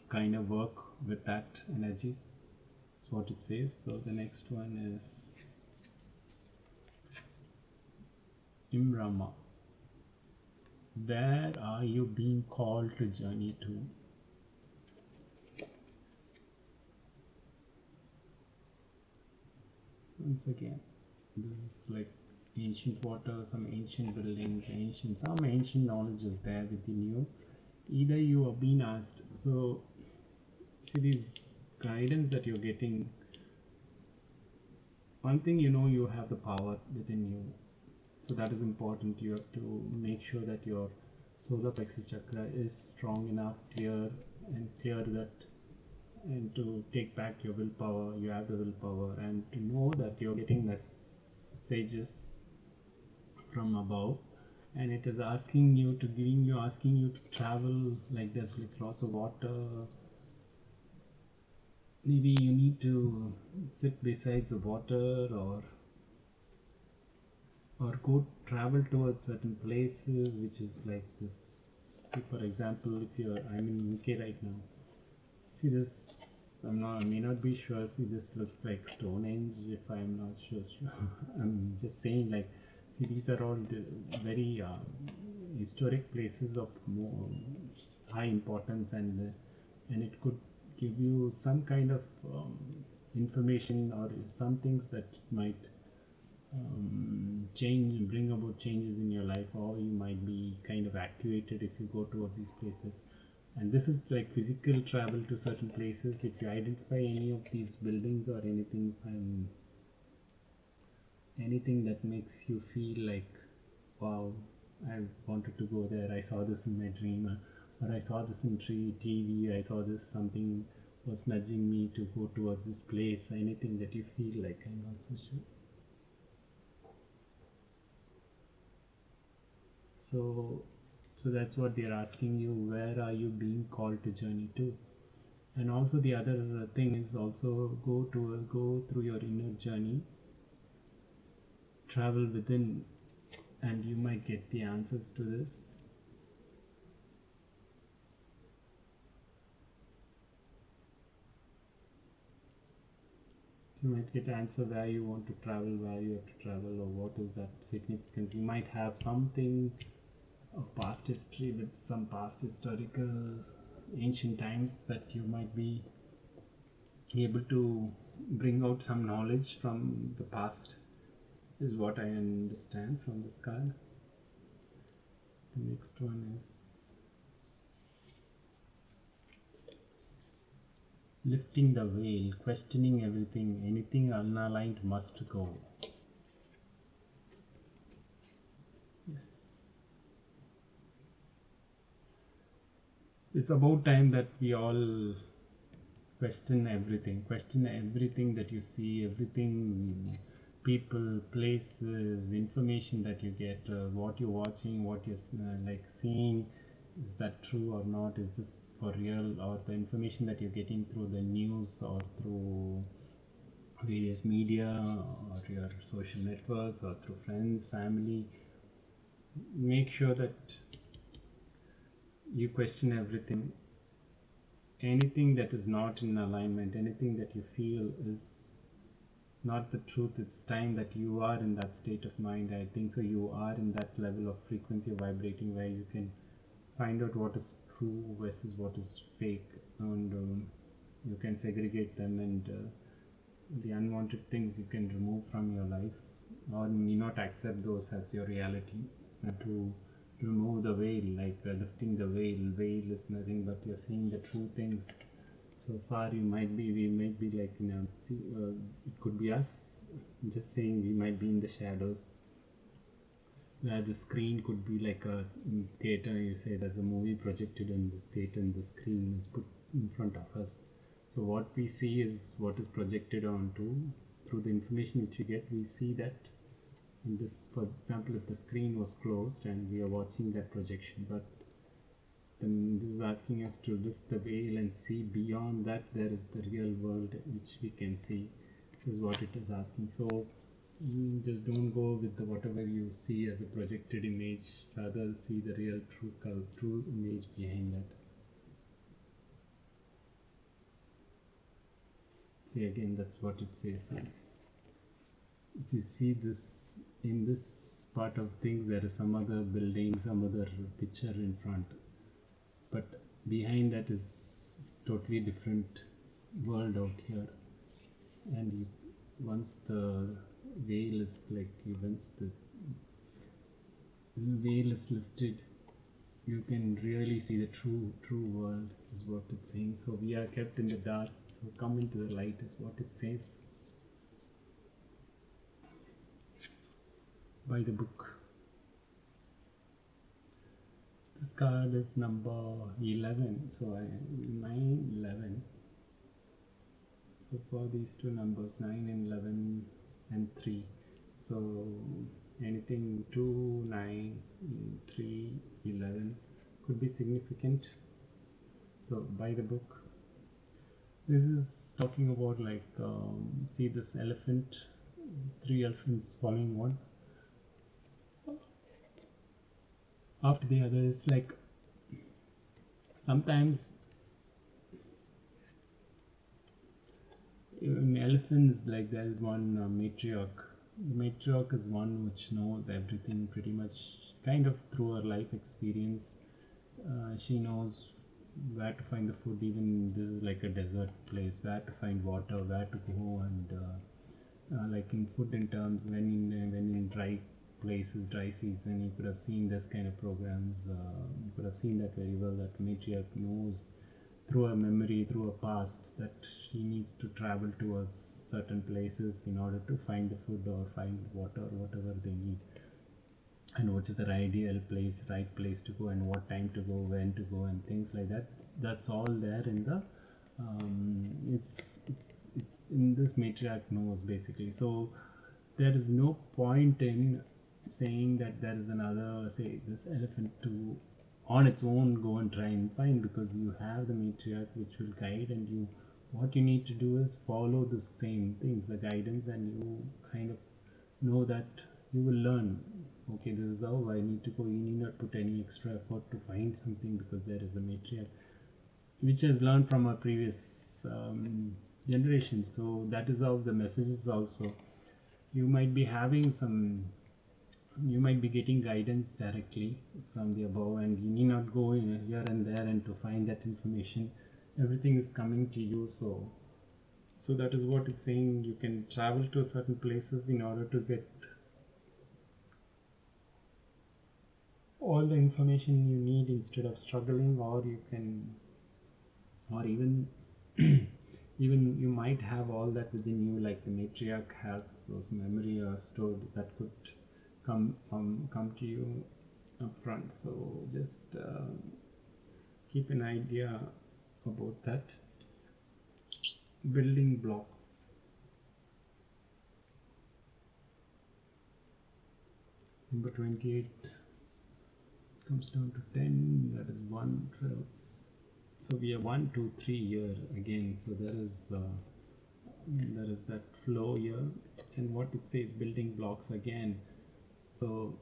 kind of work with that energies. That's what it says. So the next one is Imrama. Where are you being called to journey to? So once again, this is like ancient water, some ancient buildings, some ancient knowledge is there within you. Either you are being asked. So see, these guidance that you're getting, one thing, you have the power within you. So that is important. You have to make sure that your solar plexus chakra is strong enough, clear that, and to take back your willpower. You have the willpower, and to know that you're getting messages from above, and it is asking you to travel. Like there's like lots of water. Maybe you need to sit beside the water, or go travel towards certain places, which is like this. See, for example, if I'm in UK right now. See this, I may not be sure. See, this looks like Stonehenge. If I'm not sure. I'm just saying, like, see, these are all very historic places of more high importance, and it could give you some kind of information, or some things that might bring about changes in your life, or you might be kind of activated if you go towards these places. And this is like physical travel to certain places. If you identify any of these buildings or anything, anything that makes you feel like, wow, I wanted to go there, I saw this in my dream, or I saw this in TV, I saw this, something was nudging me to go towards this place, anything that you feel like, I'm not so sure. So that's what they're asking you, where are you being called to journey to? And also the other thing is also go through your inner journey, travel within, and you might get the answers to this. You might get answer where you want to travel, where you have to travel, or what is that significance. You might have something of past history with some past historical ancient times that you might be able to bring out some knowledge from the past, is what I understand from this card. The next one is lifting the veil, questioning everything, anything unaligned must go. Yes. It's about time that we all question everything that you see, everything, people, places, information that you get, what you're watching, what you're like seeing, is that true or not, is this for real, or the information that you're getting through the news or through various media or your social networks or through friends, family. Make sure that you question everything, anything that is not in alignment, anything that you feel is not the truth. It's time that you are in that state of mind. I think so you are in that level of frequency vibrating where you can find out what is true versus what is fake, and you can segregate them, and the unwanted things you can remove from your life, or may not accept those as your reality, and to remove the veil, like lifting the veil is nothing but you're seeing the true things. So far we might be like, it could be us, just saying, we might be in the shadows, where the screen could be like a theater. You say there's a movie projected in this theater and the screen is put in front of us. So what we see is what is projected onto, through the information which we get, we see that. In this, for example, if the screen was closed and we are watching that projection, but then this is asking us to lift the veil and see beyond that there is the real world which we can see, is what it is asking. So just don't go with whatever you see as a projected image, rather see the real true image behind that. See, again, that's what it says. If you see this, in this part of things, there is some other building, some other picture in front, but behind that is totally different world out here. And once the veil is once the veil is lifted, you can really see the true world, is what it's saying. So we are kept in the dark, so come into the light, is what it says by the book. This card is number 11, so 9, 11. So for these two numbers, 9 and 11 and 3, so anything 2, 9, 3, 11 could be significant. So by the book, this is talking about see this elephant, 3 elephants following one after the other. Is like sometimes in elephants, like there is one matriarch. The matriarch is one which knows everything pretty much, kind of through her life experience. She knows where to find the food, even this is like a desert place, where to find water, where to go, and like in food in terms, when in dry places, dry season. You could have seen this kind of programs. You could have seen that very well, that matriarch knows through a memory, through a past, that she needs to travel towards certain places in order to find the food or find water, whatever they need, and what is the ideal place, right place to go, and what time to go, when to go, and things like that. That's all there in the in this matriarch knows, basically. So there is no point in saying that there is another, say, this elephant to on its own go and try and find, because you have the matriarch which will guide, and you, what you need to do is follow the same things, the guidance, and you kind of know that you will learn, okay, this is how I need to go. You need not put any extra effort to find something, because there is the matriarch which has learned from our previous generations. So that is how the messages also, you might be having some, you might be getting guidance directly from the above, and you need not go in here and there and to find that information. Everything is coming to you. So that is what it's saying. You can travel to certain places in order to get all the information you need instead of struggling, or you can, or even even you might have all that within you, like the matriarch has those memory or stored that could come to you up front. So just keep an idea about that. Building blocks. Number 28 comes down to 10. That is 1, 12. So we have 1, 2, 3 here again. So there is that flow here, and what it says, building blocks again. So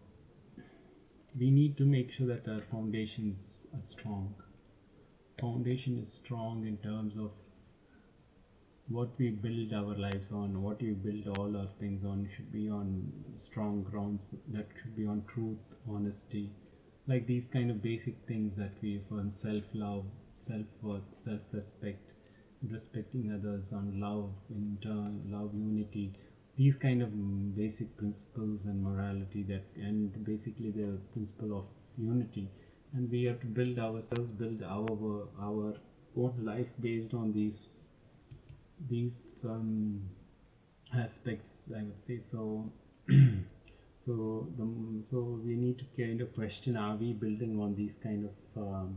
we need to make sure that our foundations are strong. Foundation is strong in terms of what we build our lives on, what we build all our things on should be on strong grounds. That should be on truth, honesty, like these kind of basic things that we on self-love, self-worth, self-respect, respecting others, on love, in turn, love, unity, these kind of basic principles and morality, that, and basically the principle of unity. And we have to build ourselves, build our own life based on these aspects, I would say. So so we need to kind of question, are we building on these kind of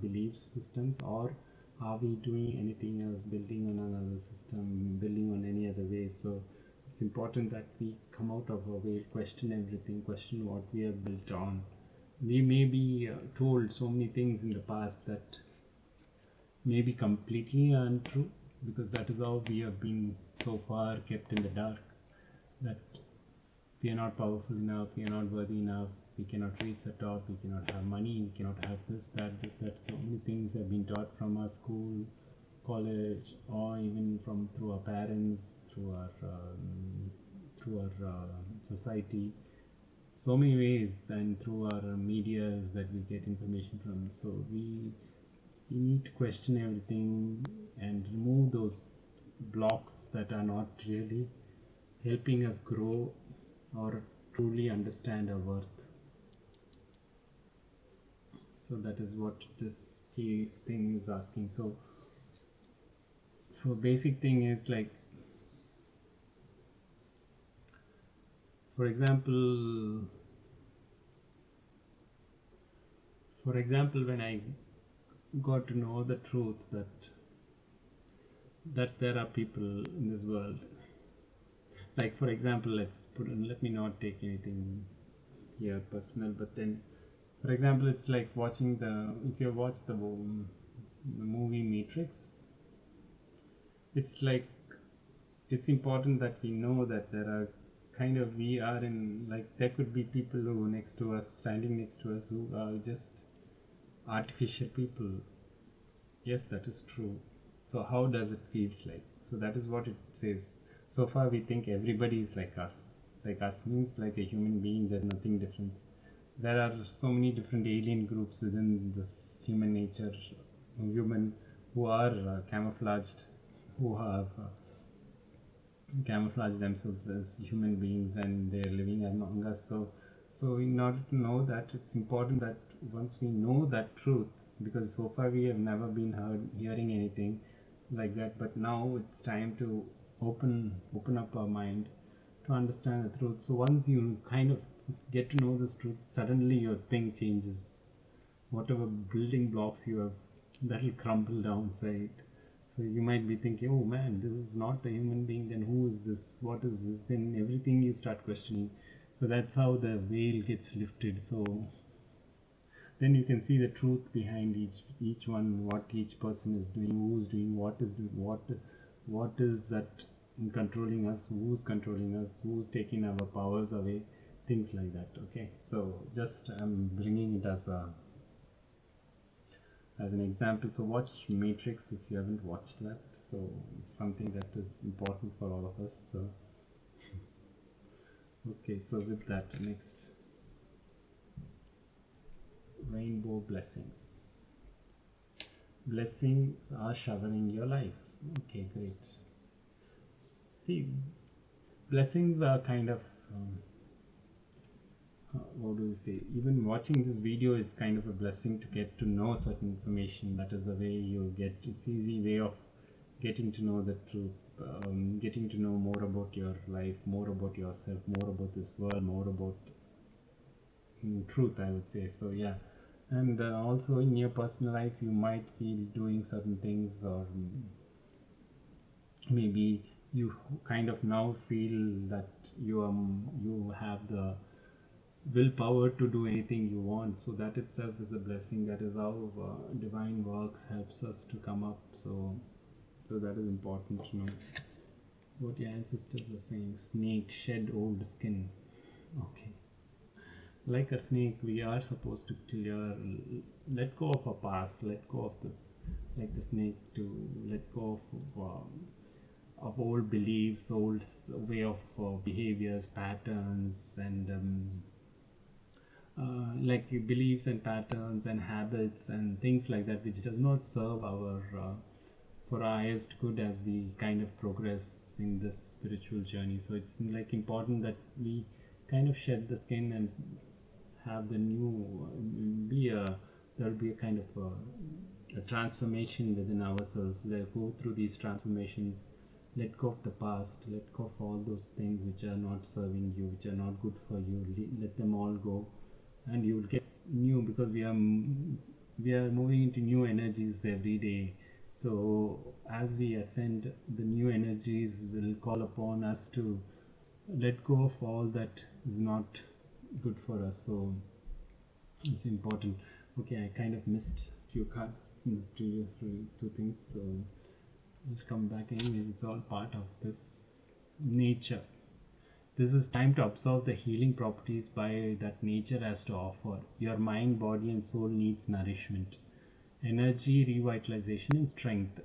belief systems, or are we doing anything else, building on another system, building on any other way? So it's important that we come out of our way, question everything, question what we have built on. We may be told so many things in the past that may be completely untrue, because that is how we have been so far kept in the dark, that we are not powerful enough, we are not worthy enough, we cannot reach the top, we cannot have money, we cannot have this, that. So many things have been taught from our school, college, or even from through our parents, through our society, so many ways, and through our medias that we get information from. So we need to question everything and remove those blocks that are not really helping us grow or truly understand our worth. So that is what this key thing is asking. So basic thing is, like, for example, when I got to know the truth that there are people in this world, like, for example, let me not take anything here personal, but then, for example, it's like watching if you watch the movie Matrix, it's like, it's important that we know that there are we are in, like, there could be people who next to us, standing next to us, who are just artificial people. Yes, that is true. So how does it feels like? So that is what it says. So far we think everybody is like us. Like us means like a human being, there's nothing different. There are so many different alien groups within this human nature, human, who are camouflaged, who have camouflaged themselves as human beings, and they're living among us. So in order to know that, it's important that once we know that truth, because so far we have never been hearing anything like that, but now it's time to open up our mind to understand the truth. So once you kind of get to know this truth, suddenly your thing changes. Whatever building blocks you have, that'll crumble downside. So you might be thinking, oh man, this is not a human being, then who is this, what is this, then everything you start questioning. So that's how the veil gets lifted. So then you can see the truth behind each one, what each person is doing, who's doing what, is doing what is that controlling us, who's controlling us, who's taking our powers away, things like that. Okay, so just I'm bringing it as an example. So watch Matrix if you haven't watched that. So it's something that is important for all of us. So okay, so with that, next, rainbow blessings. Blessings are showering your life. Okay, great. See, blessings are kind of what do you say, even watching this video is kind of a blessing to get to know certain information. That is the way you get, it's easy way of getting to know the truth, getting to know more about your life, more about yourself, more about this world, more about truth, I would say. So yeah, and also in your personal life you might feel doing certain things, or maybe you kind of now feel that you have the willpower to do anything you want. So that itself is a blessing. That is how divine works helps us to come up. So that is important to know. What your ancestors are saying, snake shed old skin. Okay, like a snake we are supposed to let go of our past, let go of this, like the snake, to let go of old beliefs, old way of behaviors, patterns, and like beliefs and patterns and habits and things like that, which does not serve our for our highest good as we kind of progress in this spiritual journey. So it's like important that we kind of shed the skin and have the new there'll be a kind of a transformation within ourselves. Like go through these transformations, let go of the past, let go of all those things which are not serving you, which are not good for you. Let them all go, and you will get new, because we are moving into new energies every day. So as we ascend, the new energies will call upon us to let go of all that is not good for us. So it's important. Okay, I kind of missed few cards from the previous two things, so I'll come back. Anyways, it's all part of this nature. This is time to absorb the healing properties by that nature has to offer. Your mind, body and soul needs nourishment, energy, revitalization and strength.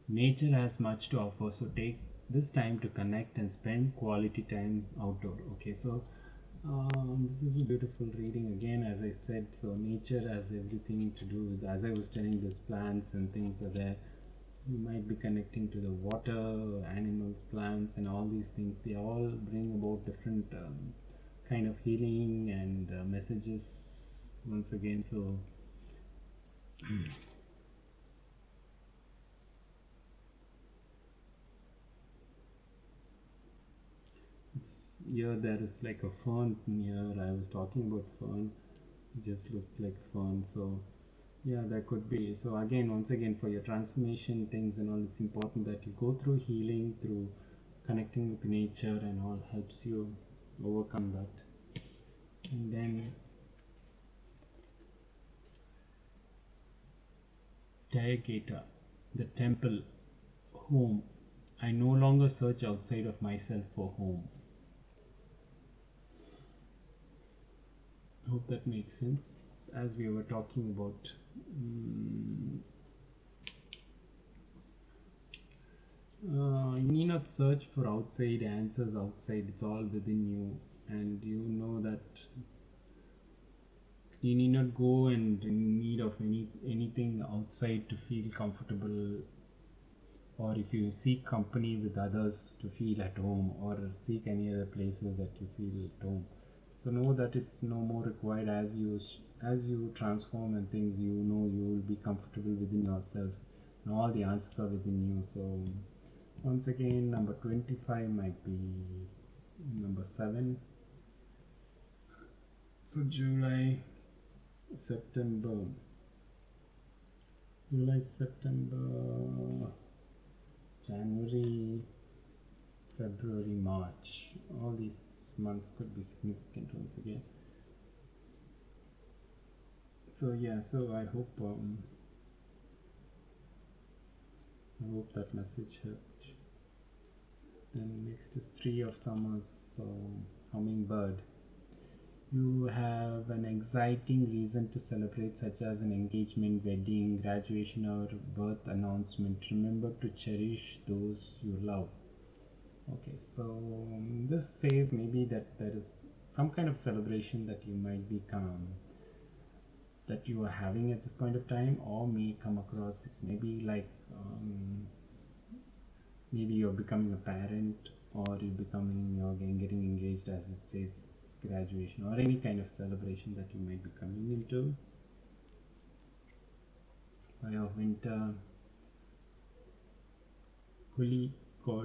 Nature has much to offer, so take this time to connect and spend quality time outdoor. Okay, so this is a beautiful reading again, as I said. So nature has everything to do with, as I was telling, these plants and things are there. You might be connecting to the water, animals, plants, and all these things. They all bring about different kind of healing and messages once again. So it's here, there is like a fern here. I was talking about fern, it just looks like fern. So yeah, that could be. So again, once again, for your transformation things and all, it's important that you go through healing, through connecting with nature and all, helps you overcome that. And then Dayagata, the temple, home. I no longer search outside of myself for home. Hope that makes sense. As we were talking about you need not search for outside answers outside. It's all within you, and you know that you need not go and in need of anything outside to feel comfortable, or if you seek company with others to feel at home, or seek any other places that you feel at home. So know that it's no more required. As you transform and things, you know you will be comfortable within yourself, and all the answers are within you. So once again, number 25 might be number 7. So September, September, January, February, March. All these months could be significant once again. So yeah, so I hope that message helped. Then next is 3 of Summers. So Hummingbird. You have an exciting reason to celebrate, such as an engagement, wedding, graduation, or birth announcement. Remember to cherish those you love. Okay, so this says maybe that there is some kind of celebration that you might become, that you are having at this point of time, or may come across. Maybe like maybe you're becoming a parent, or you're getting engaged, as it says, graduation, or any kind of celebration that you might be coming into. Fire of Winter, Kuli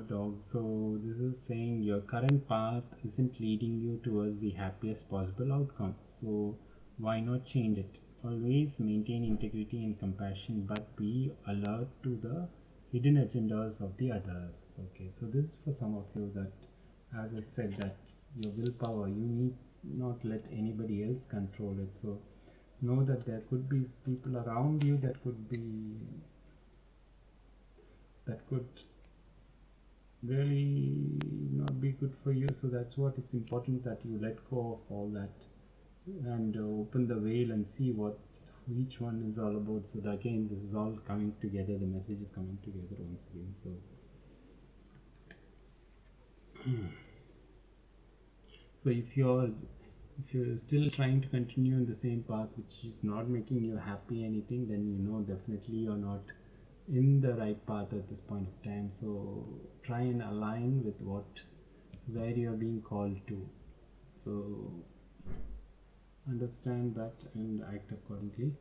Dog. So this is saying your current path isn't leading you towards the happiest possible outcome, so why not change it? Always maintain integrity and compassion, but be alert to the hidden agendas of the others. Okay, so this is for some of you that, as I said, that your willpower, you need not let anybody else control it. So know that there could be people around you that could really not be good for you. So that's what it's important, that you let go of all that and open the veil and see what each one is all about. So that, again, this is all coming together, the message is coming together once again. So if you're still trying to continue in the same path which is not making you happy anything, then you know definitely you're not in the right path at this point of time. So try and align with where you're being called to. So understand that and act accordingly.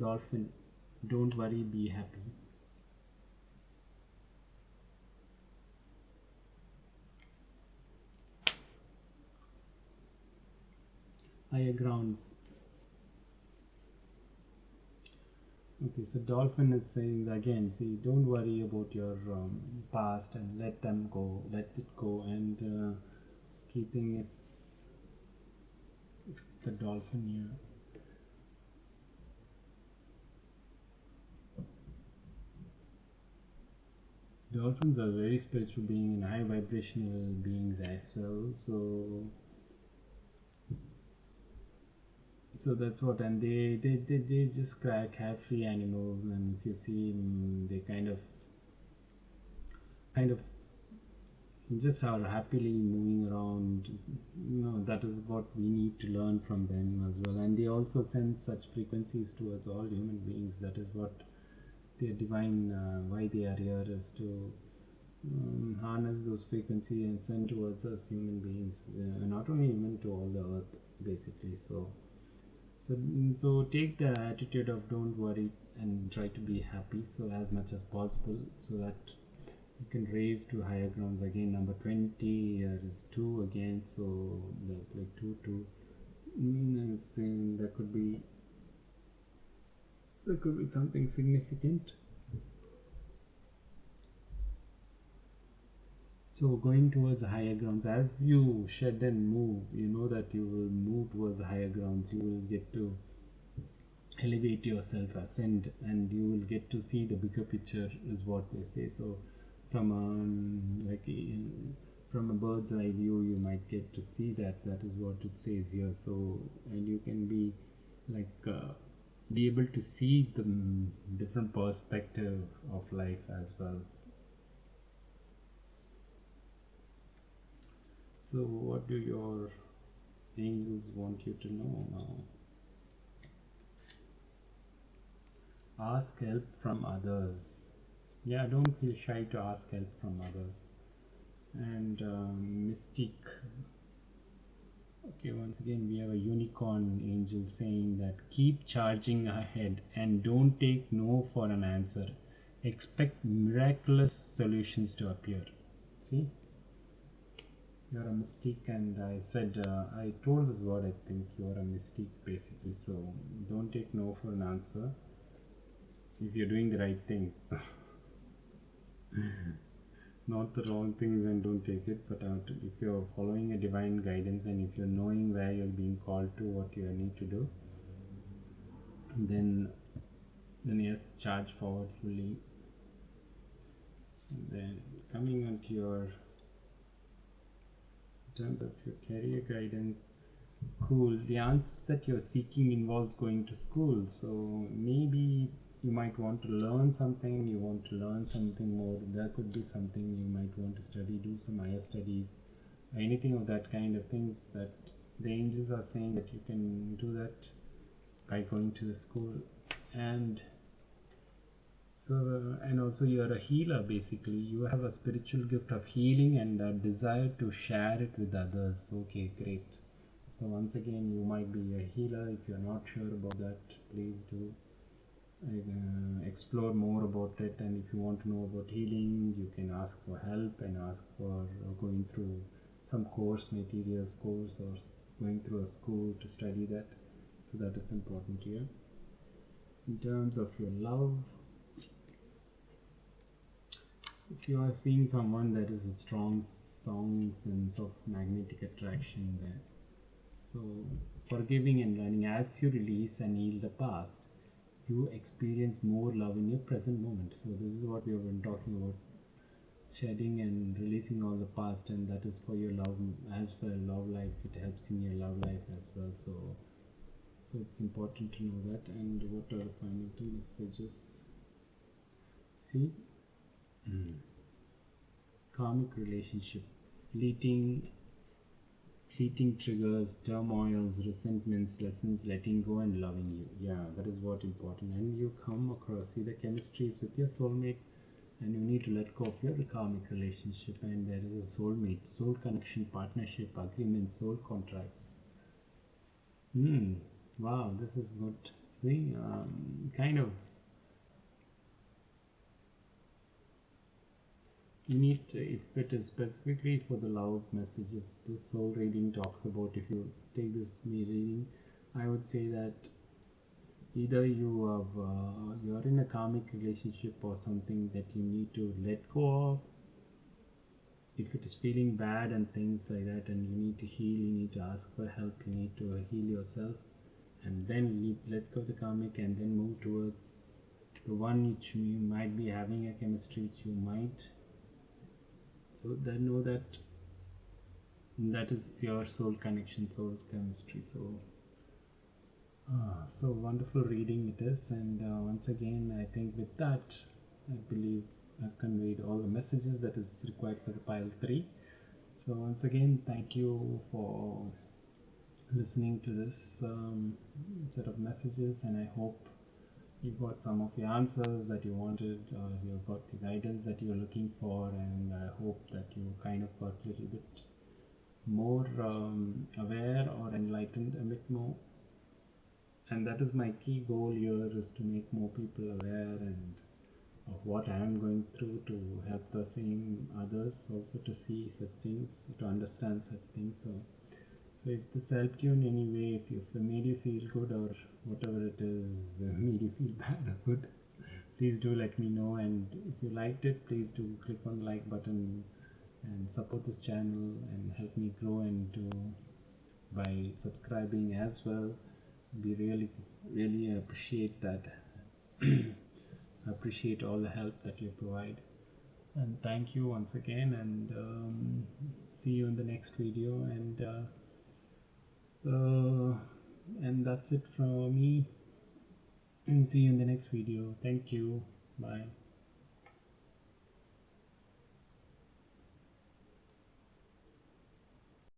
Dolphin, don't worry, be happy. Higher grounds. Okay, so Dolphin is saying again, see, don't worry about your past and let it go, and key thing is it's the Dolphin here. Dolphins are very spiritual beings and high vibrational beings as well. So that's what, and they just carefree animals, and if you see they kind of just are happily moving around. That is what we need to learn from them as well. And they also send such frequencies towards all human beings. That is what their divine, why they are here, is to harness those frequencies and send towards us human beings, not only human, to all the earth basically. So take the attitude of don't worry and try to be happy, so as much as possible, so that you can raise to higher grounds. Again, number 20 here is 2 again, so there's like 2 there could be something significant. So going towards the higher grounds, as you shed and move, you know that you will move towards the higher grounds. You will get to elevate yourself, ascend, and you will get to see the bigger picture, is what they say. So from from a bird's eye view, you might get to see that is what it says here. So, and you can be be able to see the different perspective of life as well. So what do your angels want you to know now? Ask help from others. Yeah, don't feel shy to ask help from others. And Mystique. Okay, once again, we have a unicorn angel saying that keep charging ahead and don't take no for an answer. Expect miraculous solutions to appear. See, you're a mystique, and I said, I told this word, I think you're a mystique basically. So don't take no for an answer if you're doing the right things. Not the wrong things, and don't take it, but if you're following a divine guidance and if you're knowing where you're being called to, what you need to do, then yes, charge forward fully. And then coming on to your, in terms of your career guidance, school, the answers that you're seeking involves going to school. So maybe you might want to learn something, you want to learn something more. There could be something you might want to study, do some higher studies, anything of that kind of things, that the angels are saying that you can do that by going to the school. And also you're a healer basically. You have a spiritual gift of healing and a desire to share it with others. Okay, great. So once again, you might be a healer. If you're not sure about that, please do explore more about it. And if you want to know about healing, you can ask for help and ask for going through some materials course, or going through a school to study that. So that is important here. In terms of your love, if you are seeing someone, that is a strong sense of magnetic attraction there. So forgiving and learning, as you release and heal the past, you experience more love in your present moment. So this is what we have been talking about, shedding and releasing all the past, and that is for your love as well. Love life, it helps in your love life as well. So it's important to know that. And what are the final two messages? See, karmic relationship, fleeting triggers, turmoils, resentments, lessons, letting go and loving you. Yeah, that is what important. And you come across, see, the chemistry is with your soulmate, and you need to let go of your karmic relationship, and there is a soulmate, soul connection, partnership, agreement, soul contracts. Wow, this is good. See, kind of, you need to, if it is specifically for the love messages this soul reading talks about, if you take this reading, I would say that either you're in a karmic relationship or something that you need to let go of. If it is feeling bad and things like that, and you need to heal, you need to ask for help, you need to heal yourself, and then you need to let go of the karmic and then move towards the one which you might be having a chemistry, which you might. So then know that that is your soul connection, soul chemistry. So wonderful reading it is. And once again, I think with that, I believe I've conveyed all the messages that is required for the pile 3. So once again, thank you for listening to this set of messages, and I hope you got some of the answers that you wanted, or you got the guidance that you're looking for, and I hope that you kind of got a little bit more aware or enlightened a bit more. And that is my key goal here, is to make more people aware and of what I am going through, to help the same others also to see such things, to understand such things. So if this helped you in any way, if it made you feel good, or whatever it is made you feel bad or good, please do let me know. And if you liked it, please do click on the like button and support this channel and help me grow, and by subscribing as well. We really appreciate that. Appreciate all the help that you provide, and thank you once again, and see you in the next video. And that's it from me, and see you in the next video. Thank you. Bye.